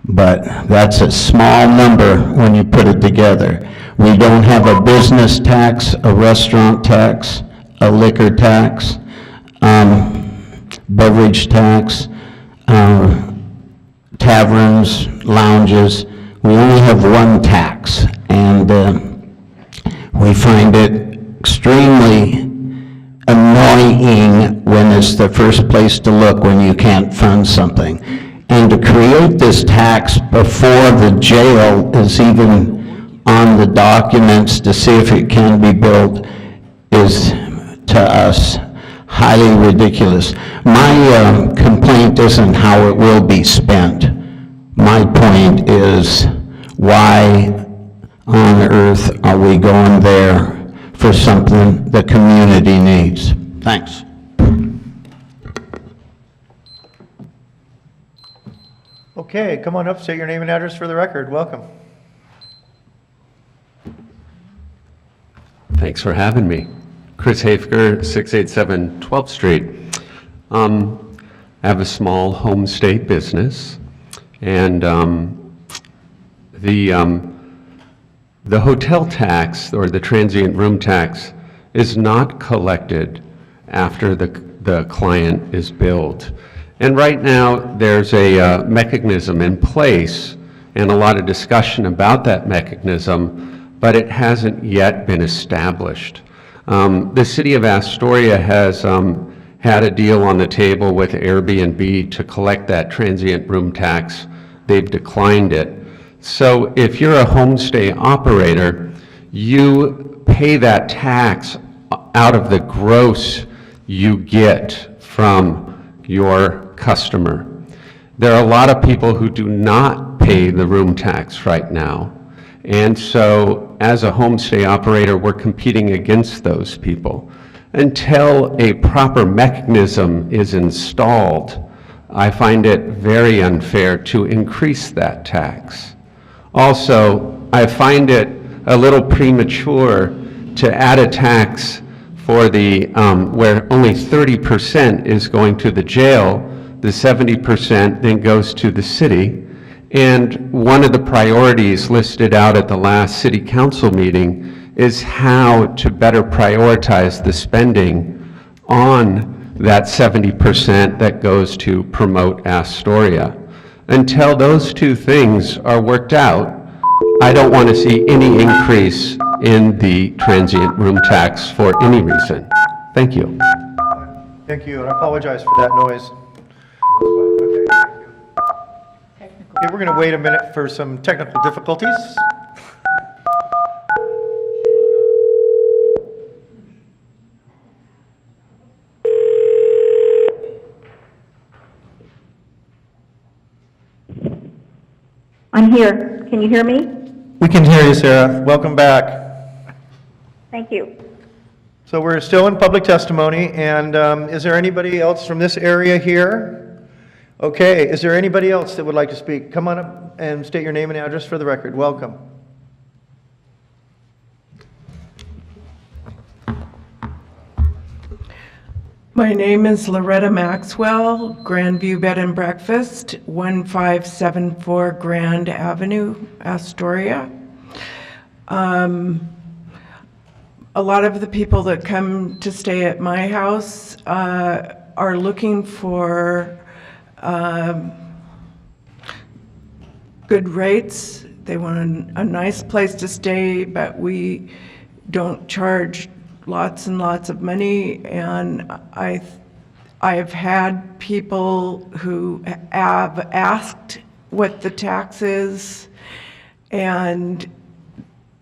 but that's a small number when you put it together. We don't have a business tax, a restaurant tax, a liquor tax, beverage tax, taverns, lounges. We only have one tax, and we find it extremely annoying when it's the first place to look when you can't fund something. And to create this tax before the jail is even on the documents to see if it can be built is, to us, highly ridiculous. My complaint isn't how it will be spent. My point is, why on earth are we going there for something the community needs? Thanks. Okay, come on up, state your name and address for the record. Welcome. Thanks for having me. Chris Hafker, 687 12th Street. I have a small home state business, and the hotel tax or the transient room tax is not collected after the client is billed. And right now, there's a mechanism in place and a lot of discussion about that mechanism, but it hasn't yet been established. The city of Astoria has had a deal on the table with Airbnb to collect that transient room tax. They've declined it. So if you're a homestay operator, you pay that tax out of the gross you get from your customer. There are a lot of people who do not pay the room tax right now. And so as a homestay operator, we're competing against those people. Until a proper mechanism is installed, I find it very unfair to increase that tax. Also, I find it a little premature to add a tax for the, where only 30% is going to the jail, the 70% then goes to the city. And one of the priorities listed out at the last city council meeting is how to better prioritize the spending on that 70% that goes to promote Astoria. Until those two things are worked out, I don't want to see any increase in the transient room tax for any reason. Thank you. Thank you, and I apologize for that noise. Okay, we're going to wait a minute for some technical difficulties. I'm here. Can you hear me? We can hear you, Sarah. Welcome back. Thank you. So we're still in public testimony, and is there anybody else from this area here? Okay, is there anybody else that would like to speak? Come on up and state your name and address for the record. Welcome. My name is Loretta Maxwell, Grandview Bed and Breakfast, 1574 Grand Avenue, Astoria. a lot of the people that come to stay at my house are looking for good rates. They want a nice place to stay, but we don't charge lots and lots of money. And I've had people who have asked what the tax is, and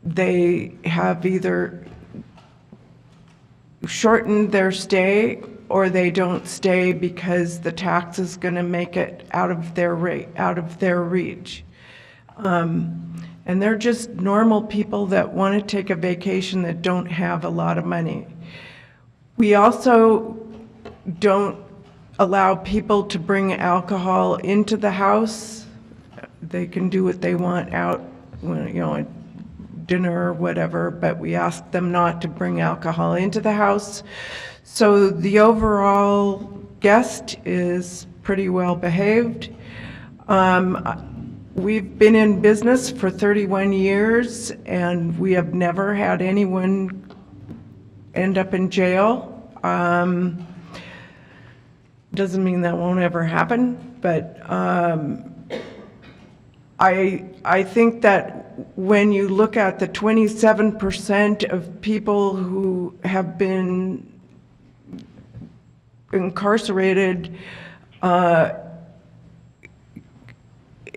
they have either shortened their stay or they don't stay because the tax is going to make it out of their reach. And they're just normal people that want to take a vacation that don't have a lot of money. We also don't allow people to bring alcohol into the house. They can do what they want out, at dinner or whatever, but we ask them not to bring alcohol into the house. So the overall guest is pretty well behaved. We've been in business for 31 years, and we have never had anyone end up in jail. Doesn't mean that won't ever happen, but I think that when you look at the 27% of people who have been incarcerated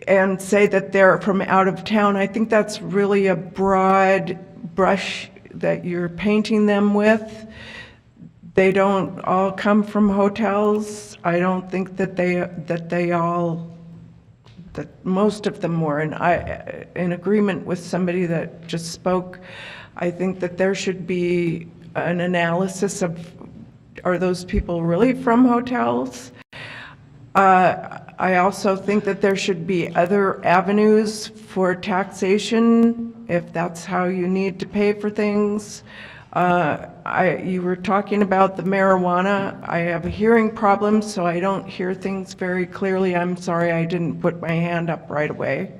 and say that they're from out of town, I think that's really a broad brush that you're painting them with. They don't all come from hotels. I don't think that most of them were. And I, in agreement with somebody that just spoke, I think that there should be an analysis of, are those people really from hotels? I also think that there should be other avenues for taxation if that's how you need to pay for things. You were talking about the marijuana. I have a hearing problem, so I don't hear things very clearly. I'm sorry I didn't put my hand up right away.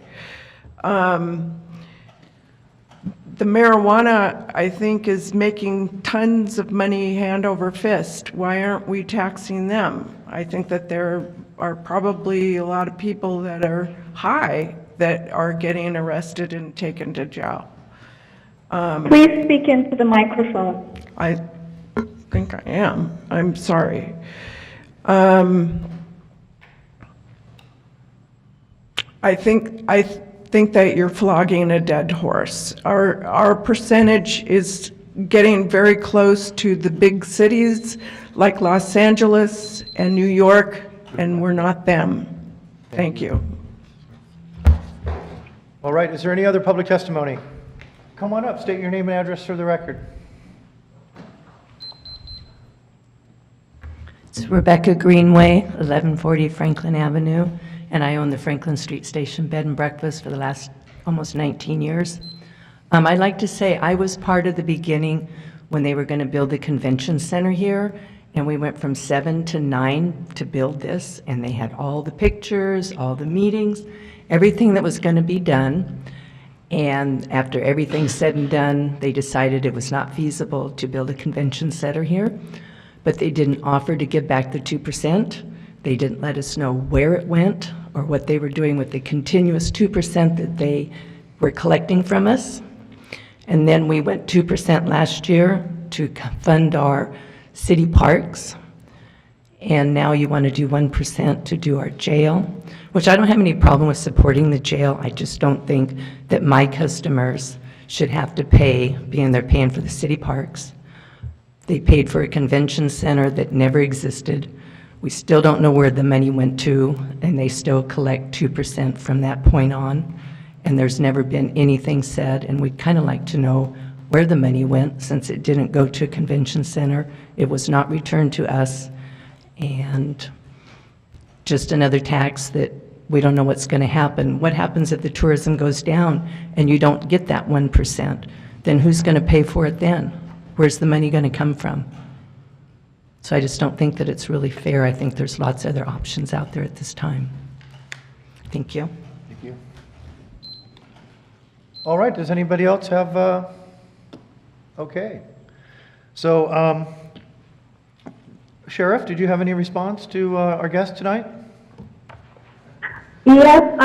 The marijuana, I think, is making tons of money hand over fist. Why aren't we taxing them? I think that there are probably a lot of people that are high that are getting arrested and taken to jail. Please speak into the microphone. I think I am. I'm sorry. I think that you're flogging a dead horse. Our percentage is getting very close to the big cities like Los Angeles and New York, and we're not them. Thank you. All right, is there any other public testimony? Come on up, state your name and address for the record. It's Rebecca Greenway, 1140 Franklin Avenue, and I own the Franklin Street Station Bed and Breakfast for the last almost 19 years. I'd like to say I was part of the beginning when they were going to build the convention center here, and we went from 7 to 9 to build this, and they had all the pictures, all the meetings, everything that was going to be done. And after everything's said and done, they decided it was not feasible to build a convention center here, but they didn't offer to give back the 2%. They didn't let us know where it went or what they were doing with the continuous 2% that they were collecting from us. And then we went 2% last year to fund our city parks. And now you want to do 1% to do our jail, which I don't have any problem with supporting the jail. I just don't think that my customers should have to pay, being they're paying for the city parks. They paid for a convention center that never existed. We still don't know where the money went to, and they still collect 2% from that point on. And there's never been anything said, and we'd kind of like to know where the money went, since it didn't go to a convention center. It was not returned to us. And just another tax that we don't know what's going to happen. What happens if the tourism goes down and you don't get that 1%? Then who's going to pay for it then? Where's the money going to come from? So I just don't think that it's really fair. I think there's lots of other options out there at this time. Thank you. Thank you. All right, does anybody else have, okay. So, Sheriff, did you have any response to our guest tonight? Yes,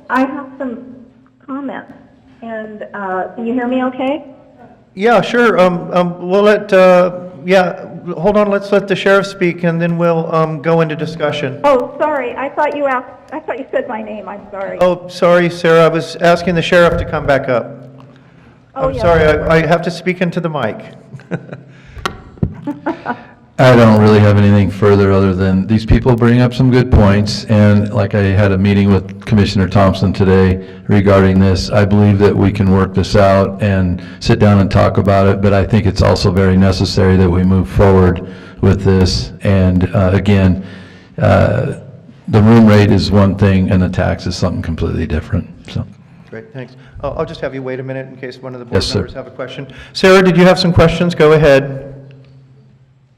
I have some comments, and can you hear me okay? Yeah, sure. We'll let, hold on, let's let the sheriff speak, and then we'll go into discussion. Oh, sorry, I thought you said my name, I'm sorry. Oh, sorry, Sarah, I was asking the sheriff to come back up. Oh, I'm yeah. sorry, I have to speak into the mic. I don't really have anything further other than these people bring up some good points, and like I had a meeting with Commissioner Thompson today regarding this. I believe that we can work this out and sit down and talk about it, but I think it's also very necessary that we move forward with this. And again, the room rate is one thing and the tax is something completely different, so. Great, thanks. I'll just have you wait a minute in case one of the board Yes, sir. members have a question. Sarah, did you have some questions? Go ahead.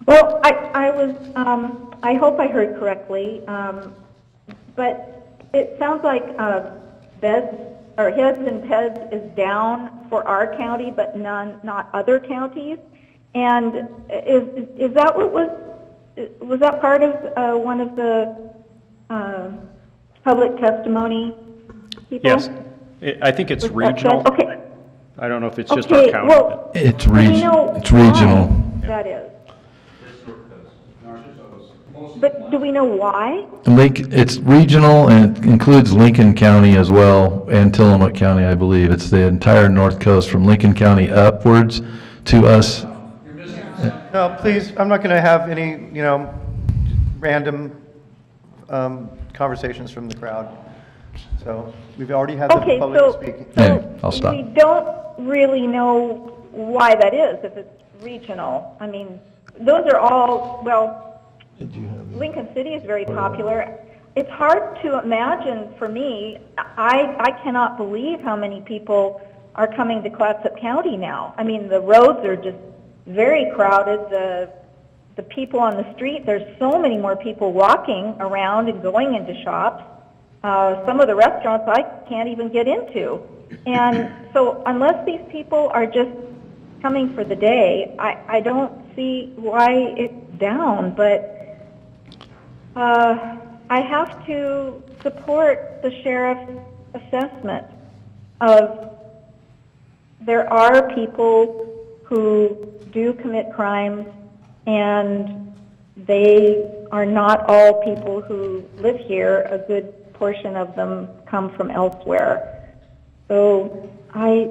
Well, I hope I heard correctly, but it sounds like heads and PEDS is down for our county, but not other counties. And is that what was that part of one of the public testimony people? Yes. I think it's regional. Okay. I don't know if it's just our county. Well, It's do we know it's regional. why that is? But do we know why? It's regional and it includes Lincoln County as well and Tillamook County, I believe. It's the entire north coast from Lincoln County upwards to us. No, please, I'm not going to have any, random conversations from the crowd. So we've already had the Okay, public speaking. I'll stop. We don't really know why that is, if it's regional. I mean, those are all, well, Lincoln City is very popular. It's hard to imagine for me. I cannot believe how many people are coming to Clatsop County now. I mean, the roads are just very crowded. The people on the street, there's so many more people walking around and going into shops. Some of the restaurants I can't even get into. And so unless these people are just coming for the day, I don't see why it's down. But I have to support the sheriff's assessment of there are people who do commit crimes, and they are not all people who live here. A good portion of them come from elsewhere. So I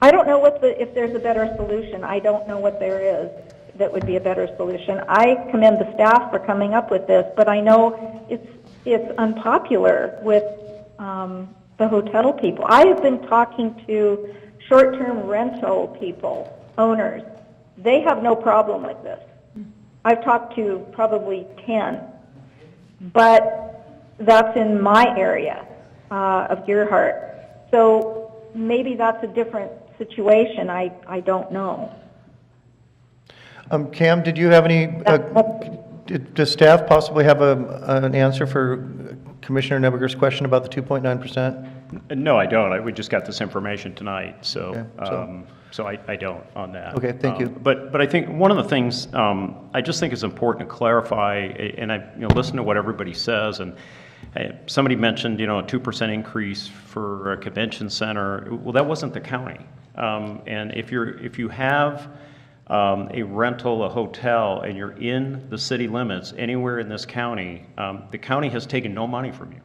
don't know if there's a better solution. I don't know what there is that would be a better solution. I commend the staff for coming up with this, but I know it's unpopular with the hotel people. I have been talking to short-term rental people, owners. They have no problem with this. I've talked to probably 10, but that's in my area of Gearhart. So maybe that's a different situation. I don't know. Cam, did you have any, does staff possibly have an answer for Commissioner Nebiger's question about the 2.9%? No, I don't. We just got this information tonight, so Okay, so I don't on that. Okay, thank you. But I think one of the things I just think is important to clarify, and I listen to what everybody says, and somebody mentioned a 2% increase for a convention center. Well, that wasn't the county. And if you have a rental, a hotel, and you're in the city limits anywhere in this county, the county has taken no money from you.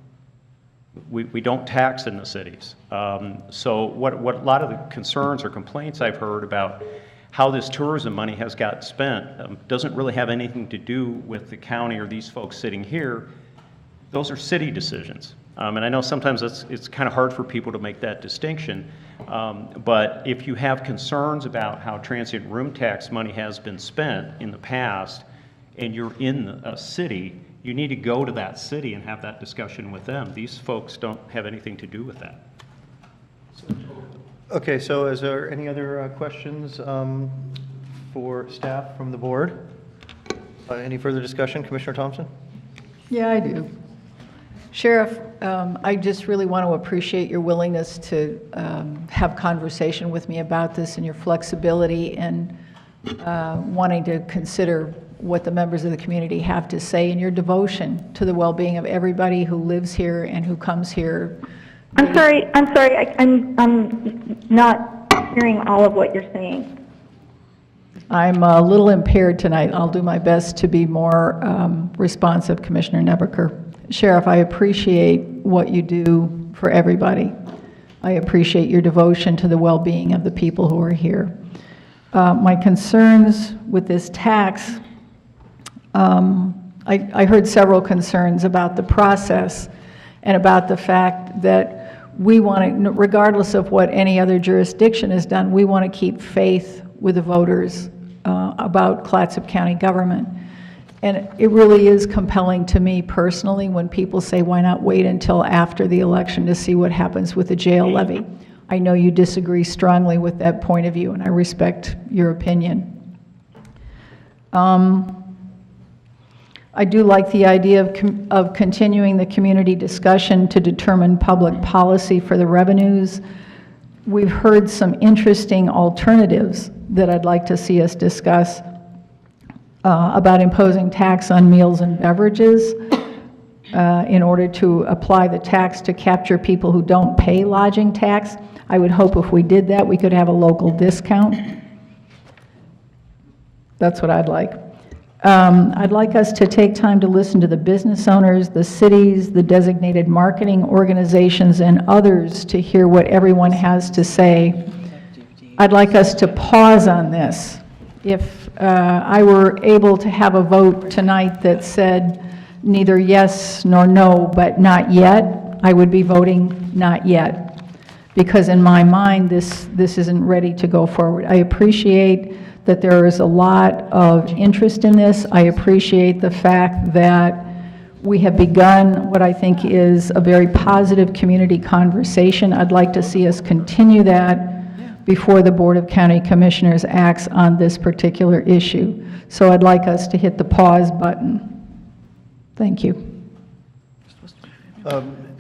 We don't tax in the cities. So what a lot of the concerns or complaints I've heard about how this tourism money has got spent doesn't really have anything to do with the county or these folks sitting here. Those are city decisions. And I know sometimes it's kind of hard for people to make that distinction. But if you have concerns about how transient room tax money has been spent in the past and you're in a city, you need to go to that city and have that discussion with them. These folks don't have anything to do with that. Okay, so is there any other questions for staff from the board? Any further discussion, Commissioner Thompson? Yeah, I do. Sheriff, I just really want to appreciate your willingness to have conversation with me about this and your flexibility and wanting to consider what the members of the community have to say and your devotion to the well-being of everybody who lives here and who comes here. I'm sorry, I'm not hearing all of what you're saying. I'm a little impaired tonight. I'll do my best to be more responsive, Commissioner Nebaker. Sheriff, I appreciate what you do for everybody. I appreciate your devotion to the well-being of the people who are here. My concerns with this tax, I heard several concerns about the process and about the fact that we want to, regardless of what any other jurisdiction has done, we want to keep faith with the voters about Clatsop County government. And it really is compelling to me personally when people say, why not wait until after the election to see what happens with the jail levy? I know you disagree strongly with that point of view, and I respect your opinion. I do like the idea of continuing the community discussion to determine public policy for the revenues. We've heard some interesting alternatives that I'd like to see us discuss about imposing tax on meals and beverages in order to apply the tax to capture people who don't pay lodging tax. I would hope if we did that, we could have a local discount. That's what I'd like. I'd like us to take time to listen to the business owners, the cities, the designated marketing organizations, and others to hear what everyone has to say. I'd like us to pause on this. If I were able to have a vote tonight that said neither yes nor no, but not yet, I would be voting not yet. Because in my mind, this isn't ready to go forward. I appreciate that there is a lot of interest in this. I appreciate the fact that we have begun what I think is a very positive community conversation. I'd like to see us continue that before the Board of County Commissioners acts on this particular issue. So I'd like us to hit the pause button. Thank you.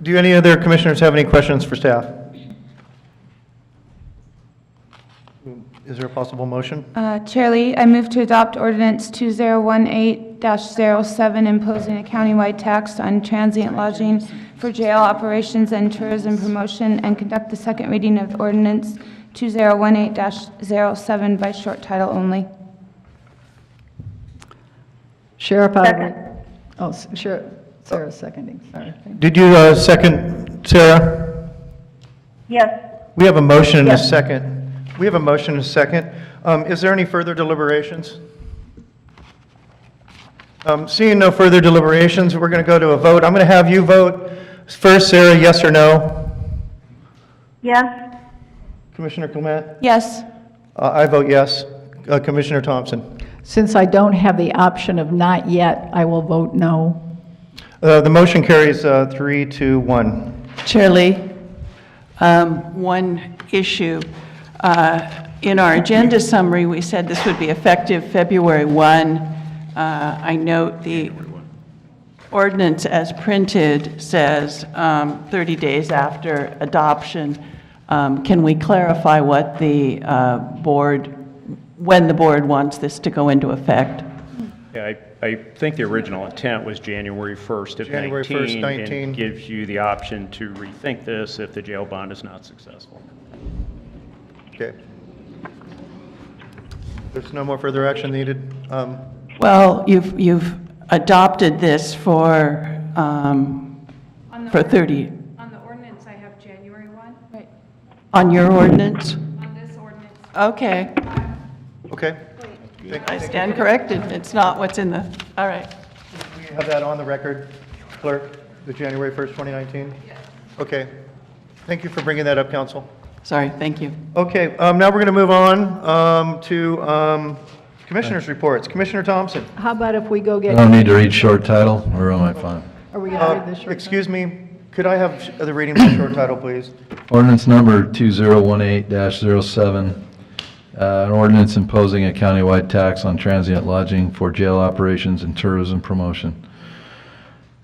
Do any other commissioners have any questions for staff? Is there a possible motion? Chair Lee, I move to adopt ordinance 2018-07 imposing a countywide tax on transient lodging for jail operations and tourism promotion and conduct the second reading of ordinance 2018-07 by short title only. Sheriff, Sheriff, Sarah's seconding. Sorry. Did you second, Sarah? Yes. We have a motion and a second. We have a motion and a second. Is there any further deliberations? Seeing no further deliberations, we're going to go to a vote. I'm going to have you vote first, Sarah, yes or no? Yes. Commissioner Clement? Yes. I vote yes. Commissioner Thompson? Since I don't have the option of not yet, I will vote no. The motion carries 3-1. Chair Lee, one issue. In our agenda summary, we said this would be effective February 1. I note the ordinance as printed says 30 days after adoption. Can we clarify what the when the board wants this to go into effect? Yeah, I think the original intent was January 1st of January 1st, 19. and gives you the option to rethink this if the jail bond is not successful. Okay. There's no more further action needed. Well, you've adopted this for 30. On the ordinance, I have January 1. Right. On your ordinance? On this ordinance. Okay. Okay. I stand corrected. It's not what's in the, all right. We have that on the record, clerk, the January 1st, 2019? Yes. Okay. Thank you for bringing that up, council. Sorry, thank you. Okay, now we're going to move on to commissioners' reports. Commissioner Thompson? How about if we go I get... don't need to read short title, or am I fine? Are we going to read this short Excuse me, could I have the reading by short title, please? Ordinance number 2018-07, an ordinance imposing a countywide tax on transient lodging for jail operations and tourism promotion.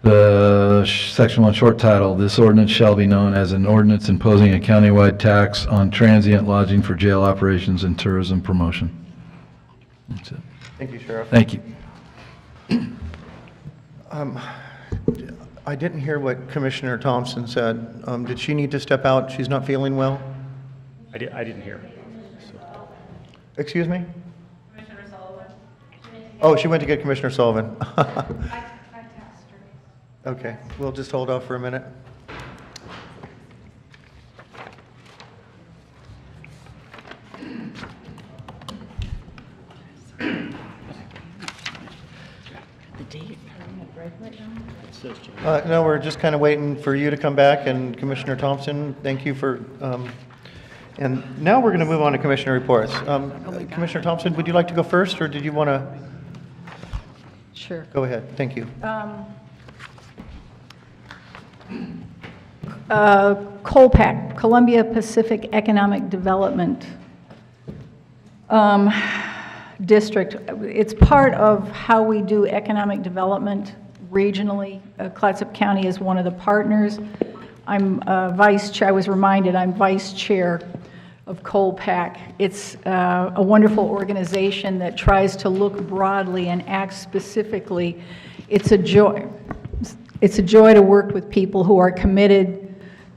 Section 1 short title, this ordinance shall be known as an ordinance imposing a countywide tax on transient lodging for jail operations and tourism promotion. That's it. Thank you, Sheriff. Thank you. I didn't hear what Commissioner Thompson said. Did she need to step out? She's not feeling well? I didn't hear. Excuse me? Commissioner Sullivan. Oh, she went to get Commissioner Sullivan. Okay, we'll just hold off for a minute. No, we're just kind of waiting for you to come back, and Commissioner Thompson, thank you for, and now we're going to move on to Commissioner reports. Commissioner Thompson, would you like to go first, or did you want to? Sure. Go ahead, thank you. COLPAC, Columbia Pacific Economic Development District. It's part of how we do economic development regionally. Clatsop County is one of the partners. I'm vice chair. I was reminded I'm vice chair of COLPAC. It's a wonderful organization that tries to look broadly and act specifically. It's a joy. It's a joy to work with people who are committed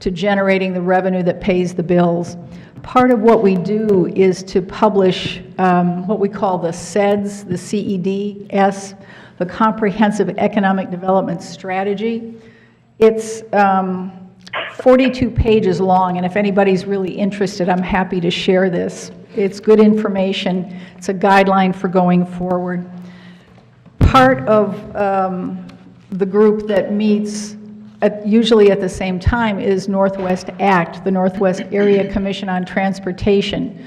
to generating the revenue that pays the bills. Part of what we do is to publish what we call the CEDS, the CEDS, the Comprehensive Economic Development Strategy. It's 42 pages long, and if anybody's really interested, I'm happy to share this. It's good information. It's a guideline for going forward. Part of the group that meets usually at the same time is Northwest ACT, the Northwest Area Commission on Transportation.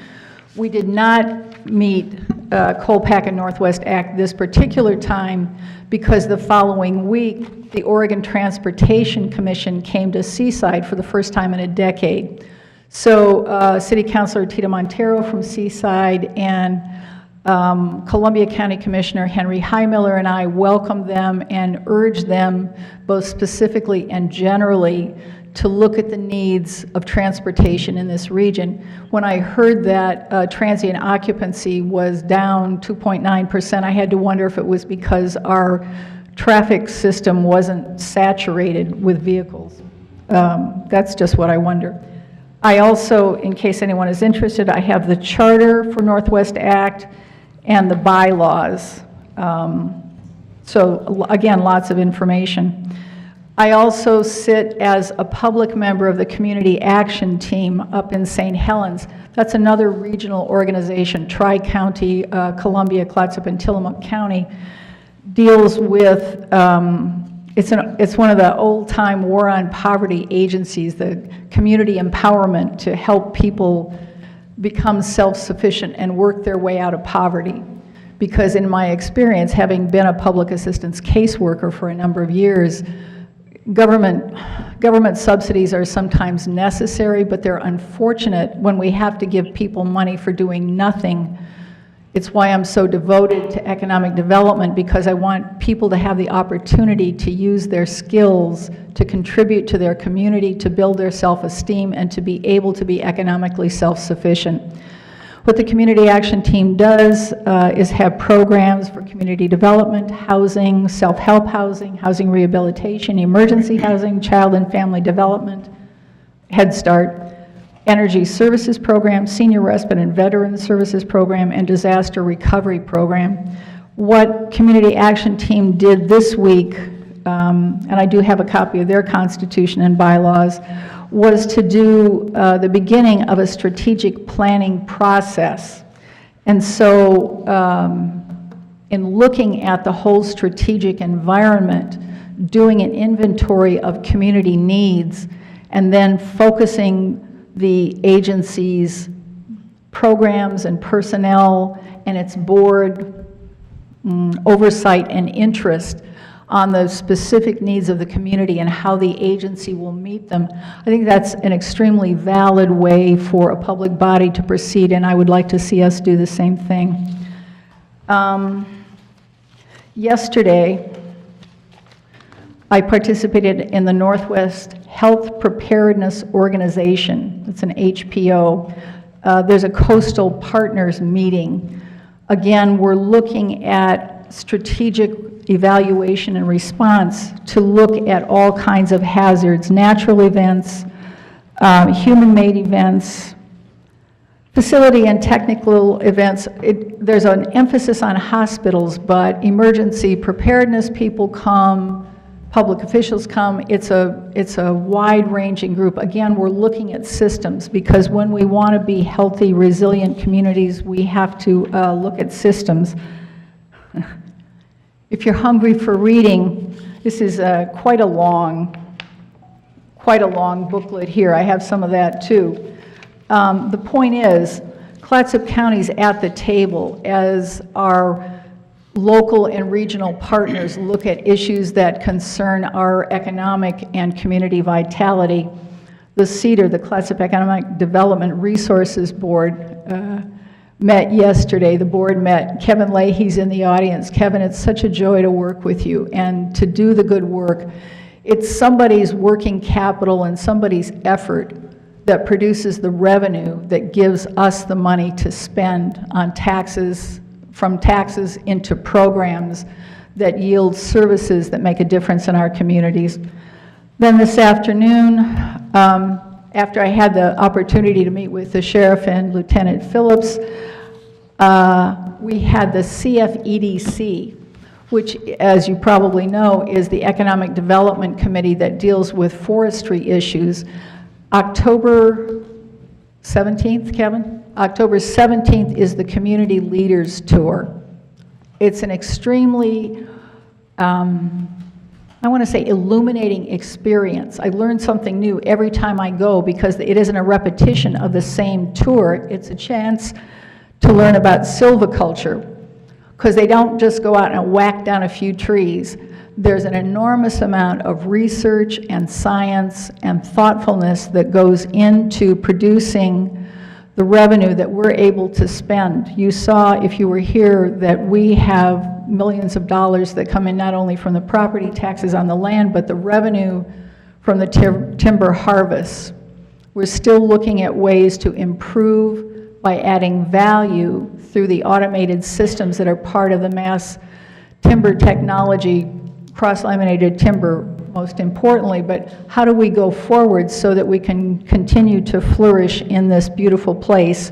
We did not meet COLPAC and Northwest ACT this particular time because the following week, the Oregon Transportation Commission came to Seaside for the first time in a decade. So City Councilor Tita Montero from Seaside and Columbia County Commissioner Henry Highmiller and I welcomed them and urged them, both specifically and generally, to look at the needs of transportation in this region. When I heard that transient occupancy was down 2.9%, I had to wonder if it was because our traffic system wasn't saturated with vehicles. That's just what I wonder. I also, in case anyone is interested, I have the charter for Northwest ACT and the bylaws. So again, lots of information. I also sit as a public member of the Community Action Team up in St. Helens. That's another regional organization, Tri-County, Columbia, Clatsop, and Tillamook County, deals with, it's one of the old-time war on poverty agencies, the community empowerment to help people become self-sufficient and work their way out of poverty. Because in my experience, having been a public assistance caseworker for a number of years, government subsidies are sometimes necessary, but they're unfortunate when we have to give people money for doing nothing. It's why I'm so devoted to economic development, because I want people to have the opportunity to use their skills to contribute to their community, to build their self-esteem, and to be able to be economically self-sufficient. What the Community Action Team does is have programs for community development, housing, self-help housing, housing rehabilitation, emergency housing, child and family development, Head Start, energy services program, senior respite and veteran services program, and disaster recovery program. What Community Action Team did this week, and I do have a copy of their constitution and bylaws, was to do the beginning of a strategic planning process. And so in looking at the whole strategic environment, doing an inventory of community needs, and then focusing the agency's programs and personnel and its board oversight and interest on the specific needs of the community and how the agency will meet them. I think that's an extremely valid way for a public body to proceed, and I would like to see us do the same thing. Yesterday, I participated in the Northwest Health Preparedness Organization. It's an HPO. There's a Coastal Partners meeting. Again, we're looking at strategic evaluation and response to look at all kinds of hazards, natural events, human-made events, facility and technical events. There's an emphasis on hospitals, but emergency preparedness people come, public officials come. It's a wide-ranging group. Again, we're looking at systems, because when we want to be healthy, resilient communities, we have to look at systems. If you're hungry for reading, this is quite a long booklet here. I have some of that too. The point is, Clatsop County's at the table as our local and regional partners look at issues that concern our economic and community vitality. The CEDAR, the Clatsop Economic Development Resources Board, met yesterday. The board met. Kevin Leahy's in the audience. Kevin, it's such a joy to work with you and to do the good work. It's somebody's working capital and somebody's effort that produces the revenue that gives us the money to spend on taxes, from taxes into programs that yield services that make a difference in our communities. Then this afternoon, after I had the opportunity to meet with the sheriff and Lieutenant Phillips, we had the CFEDC, which, as you probably know, is the Economic Development Committee that deals with forestry issues. October 17th, Kevin? October 17th is the Community Leaders Tour. It's an extremely, I want to say, illuminating experience. I learn something new every time I go, because it isn't a repetition of the same tour. It's a chance to learn about silviculture, because they don't just go out and whack down a few trees. There's an enormous amount of research and science and thoughtfulness that goes into producing the revenue that we're able to spend. You saw, if you were here, that we have millions of dollars that come in not only from the property taxes on the land, but the revenue from the timber harvest. We're still looking at ways to improve by adding value through the automated systems that are part of the mass timber technology, cross-laminated timber, most importantly, but how do we go forward so that we can continue to flourish in this beautiful place?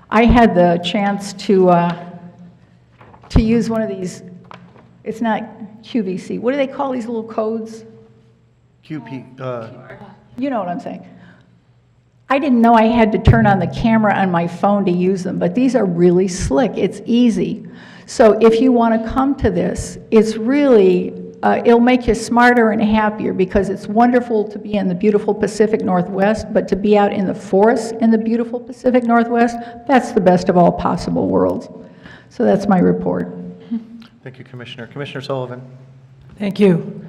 I had the chance to use one of these, it's not QVC, what do they call these little codes? QP. You know what I'm saying. I didn't know I had to turn on the camera on my phone to use them, but these are really slick. It's easy. So if you want to come to this, it's really, it'll make you smarter and happier, because it's wonderful to be in the beautiful Pacific Northwest, but to be out in the forests in the beautiful Pacific Northwest, that's the best of all possible worlds. So that's my report. Thank you, Commissioner. Commissioner Sullivan. Thank you.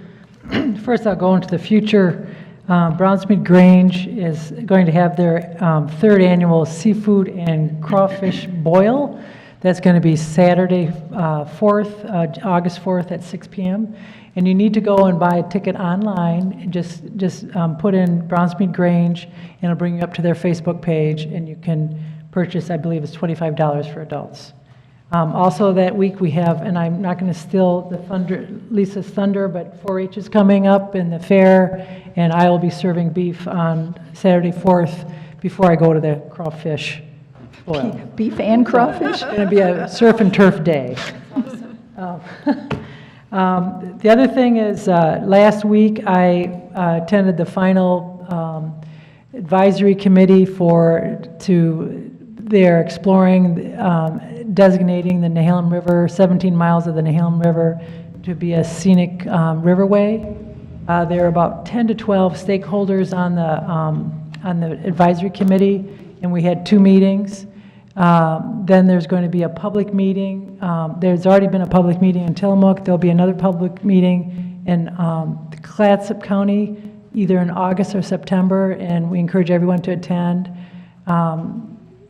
First, I'll go into the future. Brownsmead Grange is going to have their third annual seafood and crawfish boil. That's going to be Saturday, August 4th at 6 p.m. And you need to go and buy a ticket online. And just put in Brownsmead Grange, and it'll bring you up to their Facebook page, and you can purchase, I believe it's $25 for adults. Also that week we have, and I'm not going to steal the thunder, Lisa's thunder, but 4-H is coming up in the fair, and I will be serving beef on Saturday 4th before I go to the crawfish boil. Beef and crawfish? It's going to be a surf and turf day. The other thing is, last week I attended the final advisory committee they're exploring designating the Nehalem River, 17 miles of the Nehalem River, to be a scenic riverway. There are about 10 to 12 stakeholders on the advisory committee, and we had 2 meetings. Then there's going to be a public meeting. There's already been a public meeting in Tillamook. There'll be another public meeting in Clatsop County, either in August or September, and we encourage everyone to attend.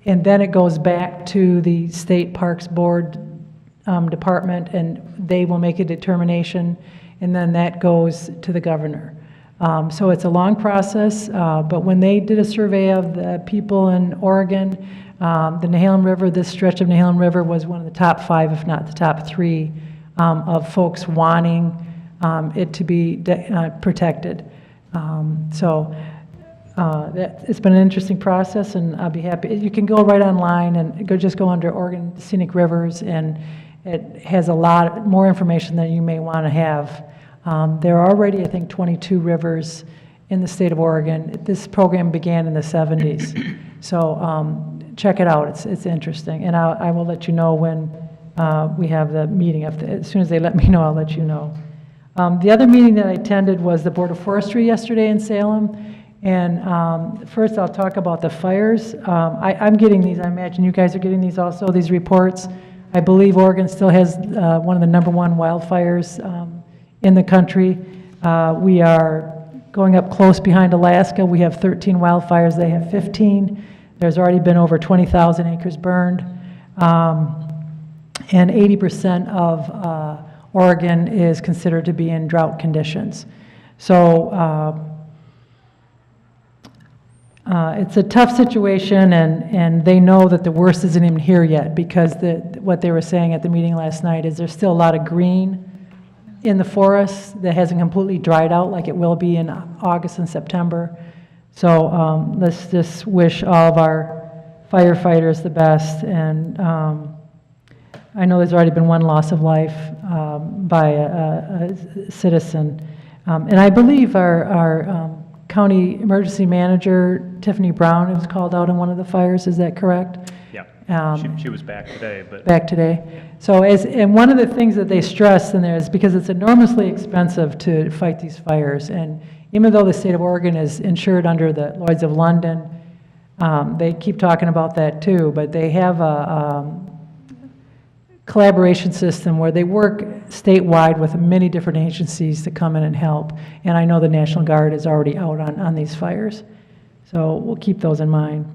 And then it goes back to the State Parks Board Department, and they will make a determination. and then that goes to the governor. So it's a long process, but when they did a survey of the people in Oregon, the Nehalem River, this stretch of Nehalem River was one of the top 5, if not the top 3, of folks wanting it to be protected. It's been an interesting process, and I'll be happy. You can go right online and just go under Oregon Scenic Rivers, and it has a lot more information than you may want to have. There are already, I think, 22 rivers in the state of Oregon. This program began in the 70s. So check it out. It's interesting. And I will let you know when we have the meeting. As soon as they let me know, I'll let you know. The other meeting that I attended was the Board of Forestry yesterday in Salem. And first, I'll talk about the fires. I'm getting these. I imagine you guys are getting these also, these reports. I believe Oregon still has one of the #1 wildfires in the country. We are going up close behind Alaska. We have 13 wildfires. They have 15. There's already been over 20,000 acres burned. And 80% of Oregon is considered to be in drought conditions. So it's a tough situation, and they know that the worst isn't even here yet, because what they were saying at the meeting last night is there's still a lot of green in the forest that hasn't completely dried out like it will be in August and September. So let's just wish all of our firefighters the best. And I know there's already been one loss of life by a citizen. And I believe our county emergency manager, Tiffany Brown, was called out in one of the fires. Is that correct? Yeah, she was back today. Back today. So and one of the things that they stress in there is because it's enormously expensive to fight these fires. And even though the state of Oregon is insured under the Lloyd's of London, they keep talking about that too, but they have a collaboration system where they work statewide with many different agencies to come in and help. And I know the National Guard is already out on these fires. So we'll keep those in mind.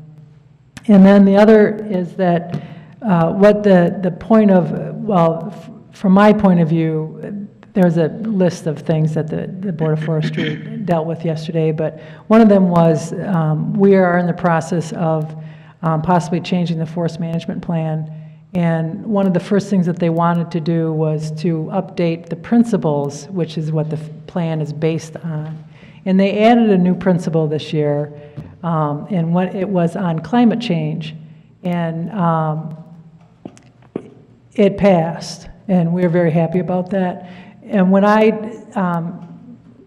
And then the other is that what the point of, well, from my point of view, there's a list of things that the Board of Forestry dealt with yesterday, but one of them was we are in the process of possibly changing the forest management plan. And one of the first things that they wanted to do was to update the principles, which is what the plan is based on. And they added a new principle this year, and what it was on climate change. And it passed, and we're very happy about that. And when I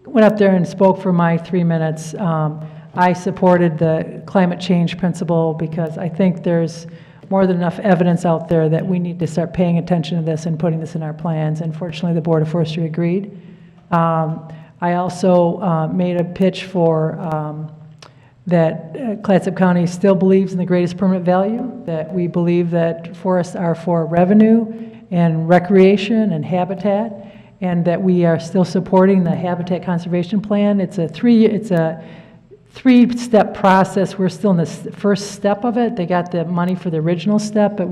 went up there and spoke for my 3 minutes, I supported the climate change principle because I think there's more than enough evidence out there that we need to start paying attention to this and putting this in our plans. And fortunately, the Board of Forestry agreed. I also made a pitch for that Clatsop County still believes in the greatest permanent value, that we believe that forests are for revenue and recreation and habitat, and that we are still supporting the Habitat Conservation Plan. It's a three-step process. We're still in the first step of it. They got the money for the original step, but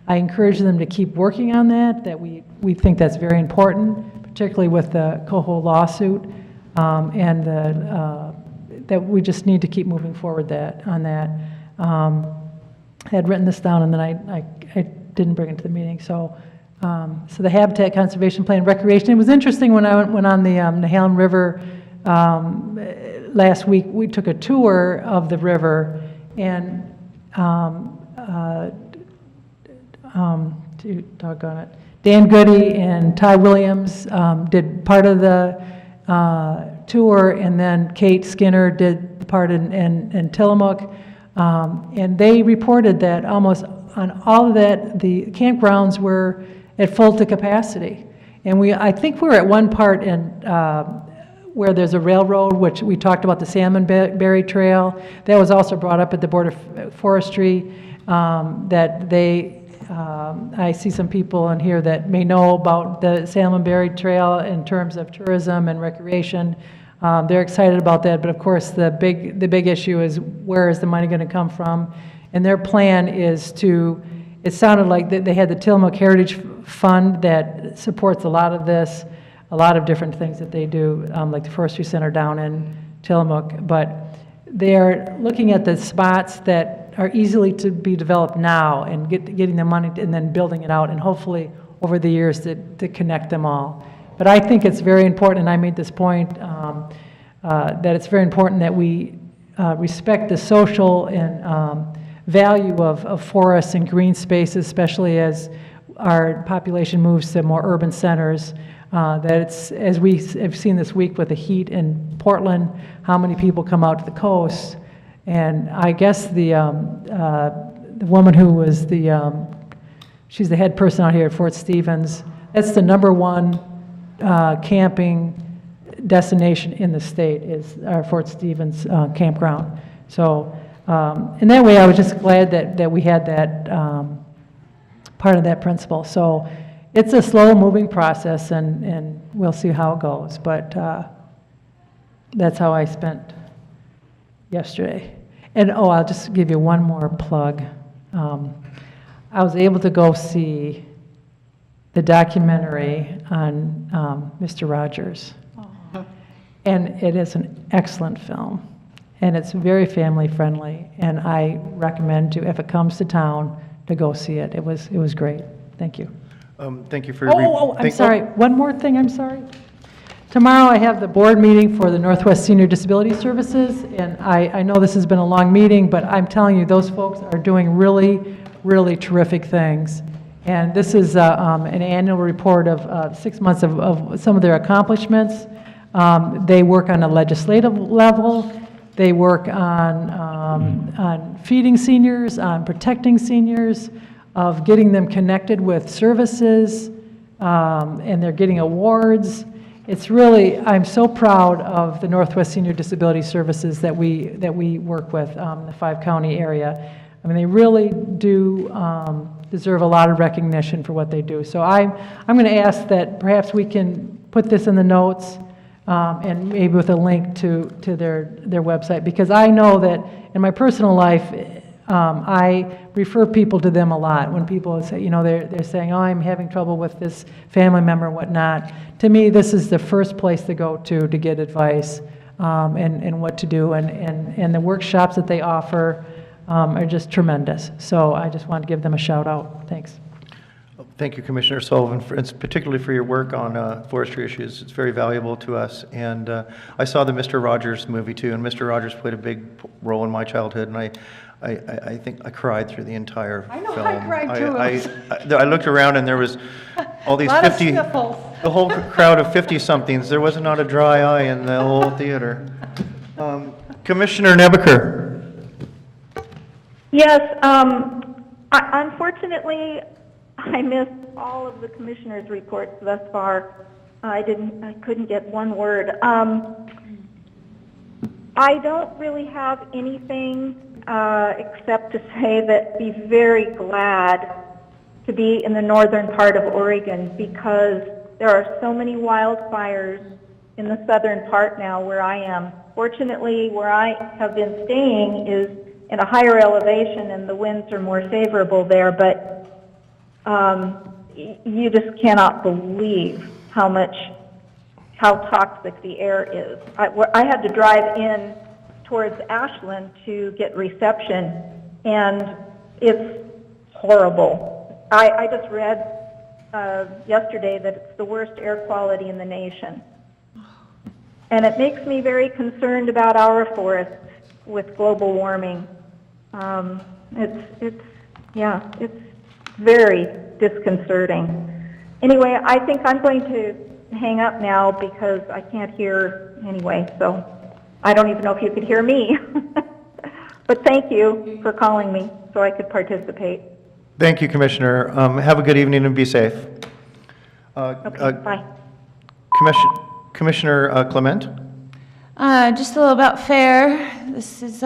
I encourage them to keep working on that we think that's very important, particularly with the Coho lawsuit, and that we just need to keep moving forward on that. I had written this down, and then I didn't bring it to the meeting. So the Habitat Conservation Plan, recreation. It was interesting when I went on the Nehalem River last week. We took a tour of the river, and doggone it, Dan Goody and Ty Williams did part of the tour, and then Kate Skinner did part in Tillamook, and they reported that almost on all of that, the campgrounds were at full to capacity. And I think we're at one part in where there's a railroad, which we talked about the Salmonberry Trail. That was also brought up at the Board of Forestry, that I see some people in here that may know about the Salmonberry Trail in terms of tourism and recreation. They're excited about that, but of course the big issue is where is the money going to come from? And their plan is it sounded like they had the Tillamook Heritage Fund that supports a lot of this. a lot of different things that they do, like the Forestry Center down in Tillamook. But they're looking at the spots that are easily to be developed now and getting the money and then building it out, and hopefully over the years to connect them all. But I think it's very important, and I made this point, that it's very important that we respect the social and value of forests and green spaces, especially as our population moves to more urban centers. That it's, as we have seen this week with the heat in Portland, how many people come out to the coast. And I guess the woman who was she's the head person out here at Fort Stevens, that's the #1 camping destination in the state, is our Fort Stevens campground. So in that way, I was just glad that we had that part of that principle. So it's a slow-moving process, and we'll see how it goes. But that's how I spent yesterday. And I'll just give you one more plug. I was able to go see the documentary on Mr. Rogers. And it is an excellent film. And it's very family-friendly. And I recommend to, if it comes to town, to go see it. It was great. Thank you. Thank you for your... I'm sorry. One more thing, I'm sorry. Tomorrow I have the board meeting for the Northwest Senior Disability Services, and I know this has been a long meeting, but I'm telling you, those folks are doing really, really terrific things. And this is an annual report of 6 months of some of their accomplishments. They work on a legislative level. They work on feeding seniors, on protecting seniors, of getting them connected with services, and they're getting awards. It's really, I'm so proud of the Northwest Senior Disability Services that we work with in the 5-county area. I mean, they really do deserve a lot of recognition for what they do. So I'm going to ask that perhaps we can put this in the notes, and maybe with a link to their website, because I know that in my personal life, I refer people to them a lot. When people say, you know, they're saying, oh, I'm having trouble with this family member and whatnot. To me, this is the first place to go to get advice and what to do. And the workshops that they offer are just tremendous. So I just want to give them a shout out. Thanks. Thank you, Commissioner Sullivan, particularly for your work on forestry issues. It's very valuable to us. And I saw the Mr. Rogers movie too, and Mr. Rogers played a big role in my childhood, and I think I cried through the entire film. I know, I cried too. I looked around and there was all these 50, the whole crowd of 50-somethings. There was not a dry eye in the whole theater. Commissioner Nebaker. Yes, unfortunately, I missed all of the commissioners' reports thus far. I couldn't get one word. I don't really have anything except to say that be very glad to be in the northern part of Oregon, because there are so many wildfires in the southern part now where I am. Fortunately, where I have been staying is in a higher elevation and the winds are more favorable there, but you just cannot believe how toxic the air is. I had to drive in towards Ashland to get reception, and it's horrible. I just read yesterday that it's the worst air quality in the nation. And it makes me very concerned about our forests with global warming. It's very disconcerting. Anyway, I think I'm going to hang up now because I can't hear anyway, so I don't even know if you could hear me. But thank you for calling me so I could participate. Thank you, Commissioner. Have a good evening and be safe. Okay, bye. Commissioner Clement? Just a little about FAIR. This is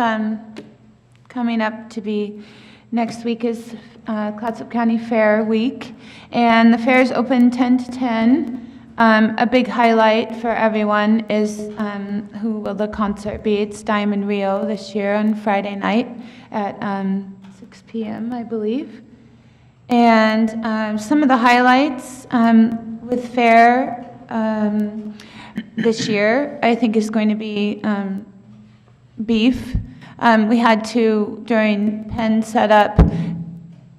coming up to be next week is Clatsop County Fair Week, and the fair is open 10 to 10. A big highlight for everyone is who will the concert be. It's Diamond Rio this year on Friday night at 6 p.m., I believe. And some of the highlights with FAIR this year, I think, is going to be beef. We had to, during pen setup,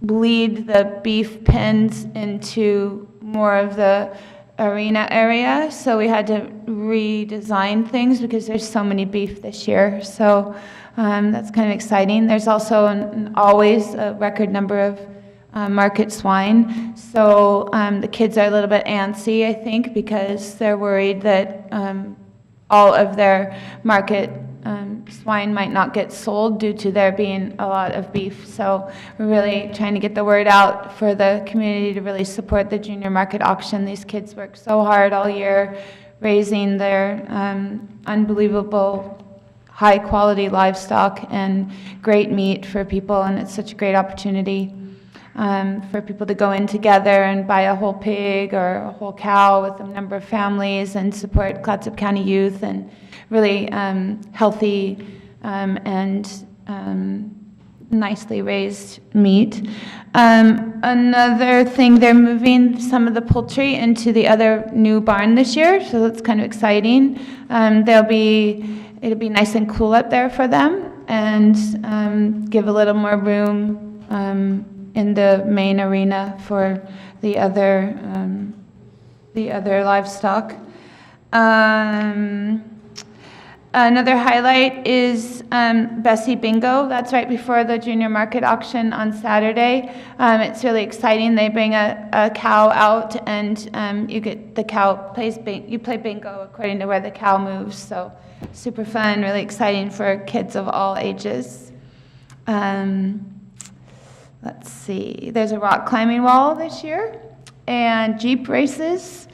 bleed the beef pens into more of the arena area, so we had to redesign things because there's so many beef this year. So that's kind of exciting. There's also always a record number of market swine. So the kids are a little bit antsy, I think, because they're worried that all of their market swine might not get sold due to there being a lot of beef. So we're really trying to get the word out for the community to really support the junior market auction. These kids work so hard all year raising their unbelievable high quality livestock and great meat for people, and it's such a great opportunity for people to go in together and buy a whole pig or a whole cow with a number of families and support Clatsop County youth and really healthy and nicely raised meat. Another thing, they're moving some of the poultry into the other new barn this year, so that's kind of exciting. It'll be nice and cool up there for them and give a little more room in the main arena for the other livestock. Another highlight is Bessie Bingo. That's right before the junior market auction on Saturday. It's really exciting. They bring a cow out, and you get the cow you play bingo according to where the cow moves. So super fun, really exciting for kids of all ages. Let's see. There's a rock climbing wall this year, and Jeep races,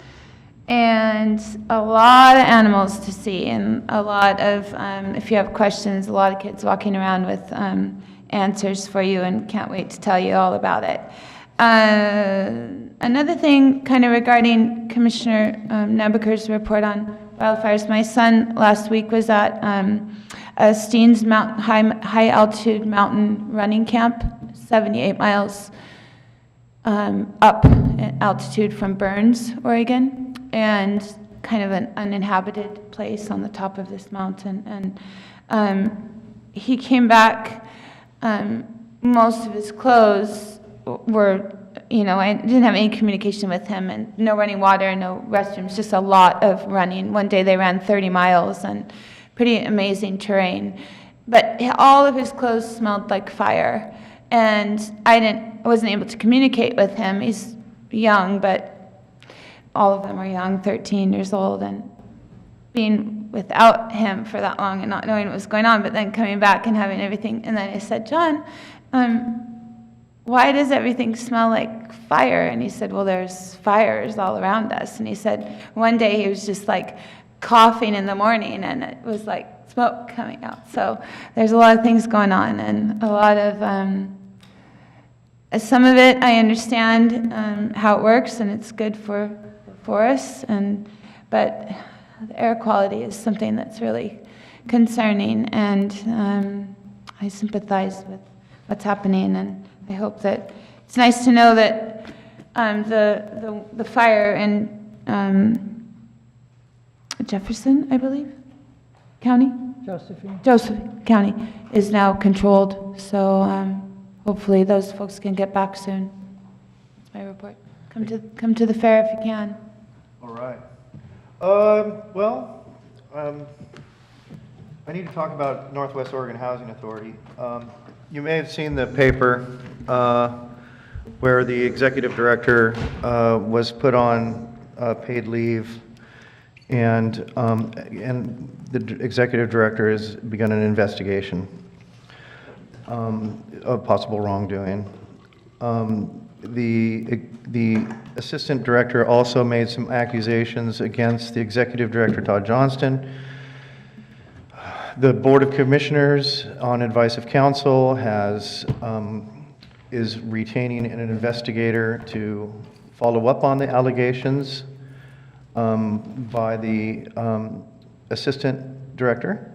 and a lot of animals to see, and a lot of, if you have questions, a lot of kids walking around with answers for you, and can't wait to tell you all about it. Another thing kind of regarding Commissioner Nebaker's report on wildfires, my son last week was at a Steens high altitude mountain running camp, 78 miles up in altitude from Burns, Oregon, and kind of an uninhabited place on the top of this mountain. And he came back, most of his clothes were, I didn't have any communication with him, and no running water, no restrooms, just a lot of running. One day they ran 30 miles and pretty amazing terrain. But all of his clothes smelled like fire. And I wasn't able to communicate with him. He's young, but all of them are young, 13 years old, and being without him for that long and not knowing what was going on, but then coming back and having everything. And then I said, John, why does everything smell like fire? And he said, well, there's fires all around us. And he said one day he was just like coughing in the morning, and it was like smoke coming out. So there's a lot of things going on, and a lot of, some of it I understand how it works, and it's good for the forests, but the air quality is something that's really concerning, and I sympathize with what's happening, and I hope that, it's nice to know that the fire in Jefferson, I believe, County? Joseph County is now controlled, so hopefully those folks can get back soon. That's my report. Come to the fair if you can. All right. I need to talk about Northwest Oregon Housing Authority. You may have seen the paper where the executive director was put on paid leave, and the executive director has begun an investigation of possible wrongdoing. The assistant director also made some accusations against the executive director, Todd Johnston. The Board of Commissioners, on advice of council, is retaining an investigator to follow up on the allegations by the assistant director.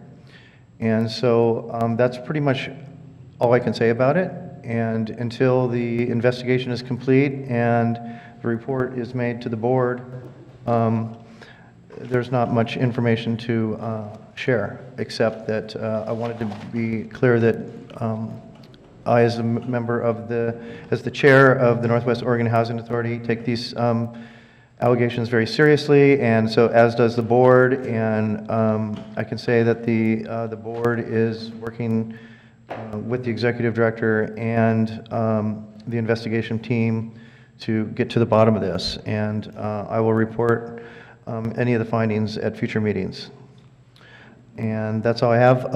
And so that's pretty much all I can say about it. And until the investigation is complete and the report is made to the board, there's not much information to share, except that I wanted to be clear that I, as a member of as the chair of the Northwest Oregon Housing Authority, take these allegations very seriously, and so as does the board, and I can say that the board is working with the executive director and the investigation team to get to the bottom of this, and I will report any of the findings at future meetings. And that's all I have.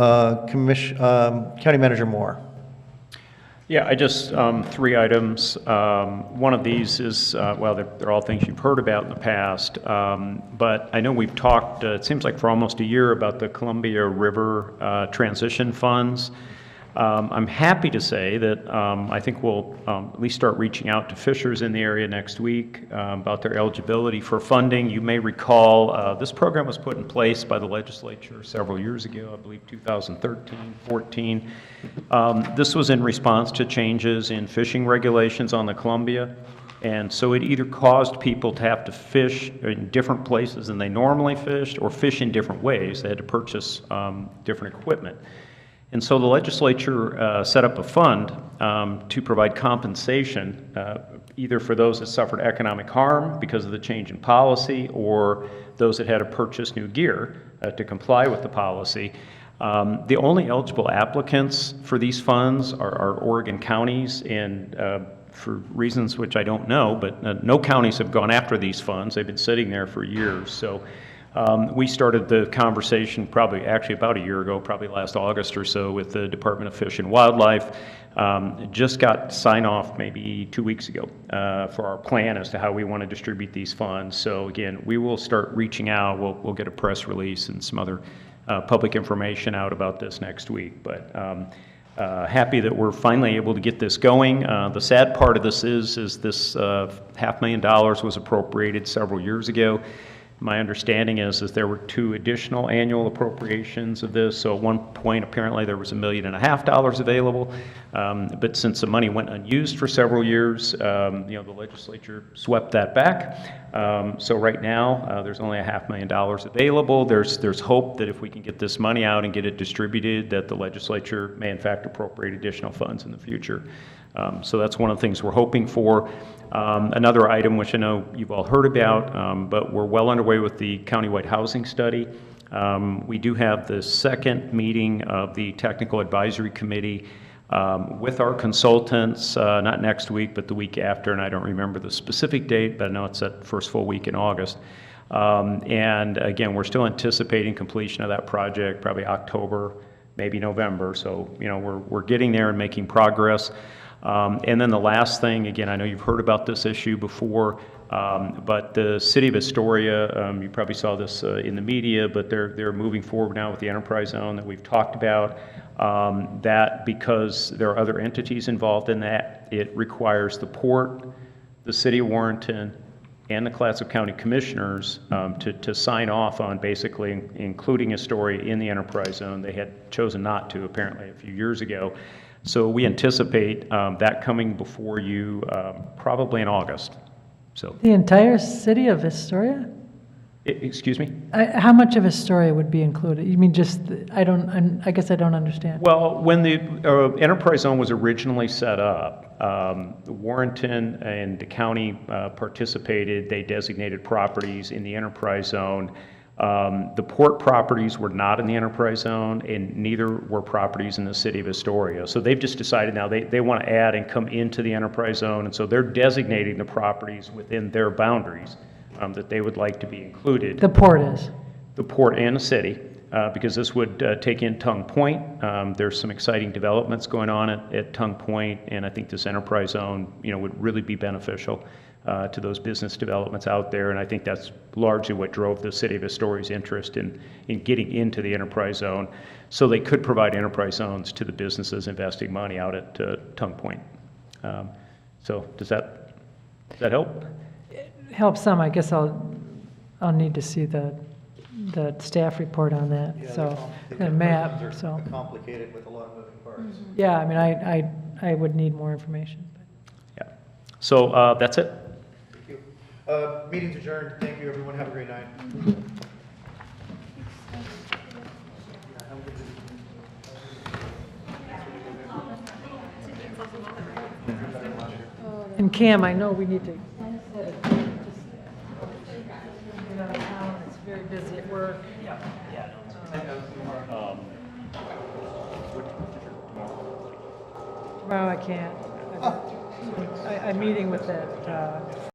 County Manager Moore. Yeah, I just, 3 items. One of these is, well, they're all things you've heard about in the past, but I know we've talked, it seems like for almost a year, about the Columbia River transition funds. I'm happy to say that I think we'll at least start reaching out to fishers in the area next week about their eligibility for funding. You may recall this program was put in place by the legislature several years ago, I believe 2013, 14. This was in response to changes in fishing regulations on the Columbia. And so it either caused people to have to fish in different places than they normally fished, or fish in different ways. They had to purchase different equipment. And so the legislature set up a fund to provide compensation either for those that suffered economic harm because of the change in policy, or those that had to purchase new gear to comply with the policy. The only eligible applicants for these funds are Oregon counties, and for reasons which I don't know, but no counties have gone after these funds. They've been sitting there for years. So we started the conversation probably actually about a year ago, probably last August or so, with the Department of Fish and Wildlife. Just got sign off maybe 2 weeks ago for our plan as to how we want to distribute these funds. So again, we will start reaching out. We'll get a press release and some other public information out about this next week. But happy that we're finally able to get this going. The sad part of this is this $500,000 was appropriated several years ago. My understanding is there were 2 additional annual appropriations of this. So at one point, apparently, there was $1.5 million available. But since the money went unused for several years, the legislature swept that back. So right now, there's only $500,000 available. There's hope that if we can get this money out and get it distributed, that the legislature may in fact appropriate additional funds in the future. So that's one of the things we're hoping for. Another item which I know you've all heard about, but we're well underway with the countywide housing study. We do have the second meeting of the Technical Advisory Committee with our consultants, not next week, but the week after, and I don't remember the specific date, but I know it's that first full week in August. And again, we're still anticipating completion of that project, probably October, maybe November. So, we're getting there and making progress. And then the last thing, again, I know you've heard about this issue before, but the City of Astoria, you probably saw this in the media, but they're moving forward now with the enterprise zone that we've talked about. That because there are other entities involved in that, it requires the port, the City of Warrenton, and the Clatsop County Commissioners to sign off on basically including Astoria in the enterprise zone. They had chosen not to, apparently, a few years ago. So we anticipate that coming before you probably in August. So The entire city of Astoria? Excuse me? How much of Astoria would be included? You mean just, I guess I don't understand. Well, when the enterprise zone was originally set up, Warrenton and the county participated. They designated properties in the enterprise zone. The port properties were not in the enterprise zone, and neither were properties in the City of Astoria. So they've just decided now they want to add and come into the enterprise zone, and so they're designating the properties within their boundaries that they would like to be included. The port is? The port and the city, because this would take in Tongue Point. There's some exciting developments going on at Tongue Point, and I think this enterprise zone, would really be beneficial to those business developments out there, and I think that's largely what drove the City of Astoria's interest in getting into the enterprise zone, so they could provide enterprise zones to the businesses investing money out at Tongue Point. So does that help? Helps some. I guess I'll need to see the staff report on that. Yeah, so the the map. plans So are complicated with a lot of moving parts. yeah, I mean, I would need more information. Yeah. So that's it. Thank you. Meeting's adjourned. Thank you, everyone. Have a great night. And Cam, I know we need to. It's very busy at work. Tomorrow I can't. I'm meeting with that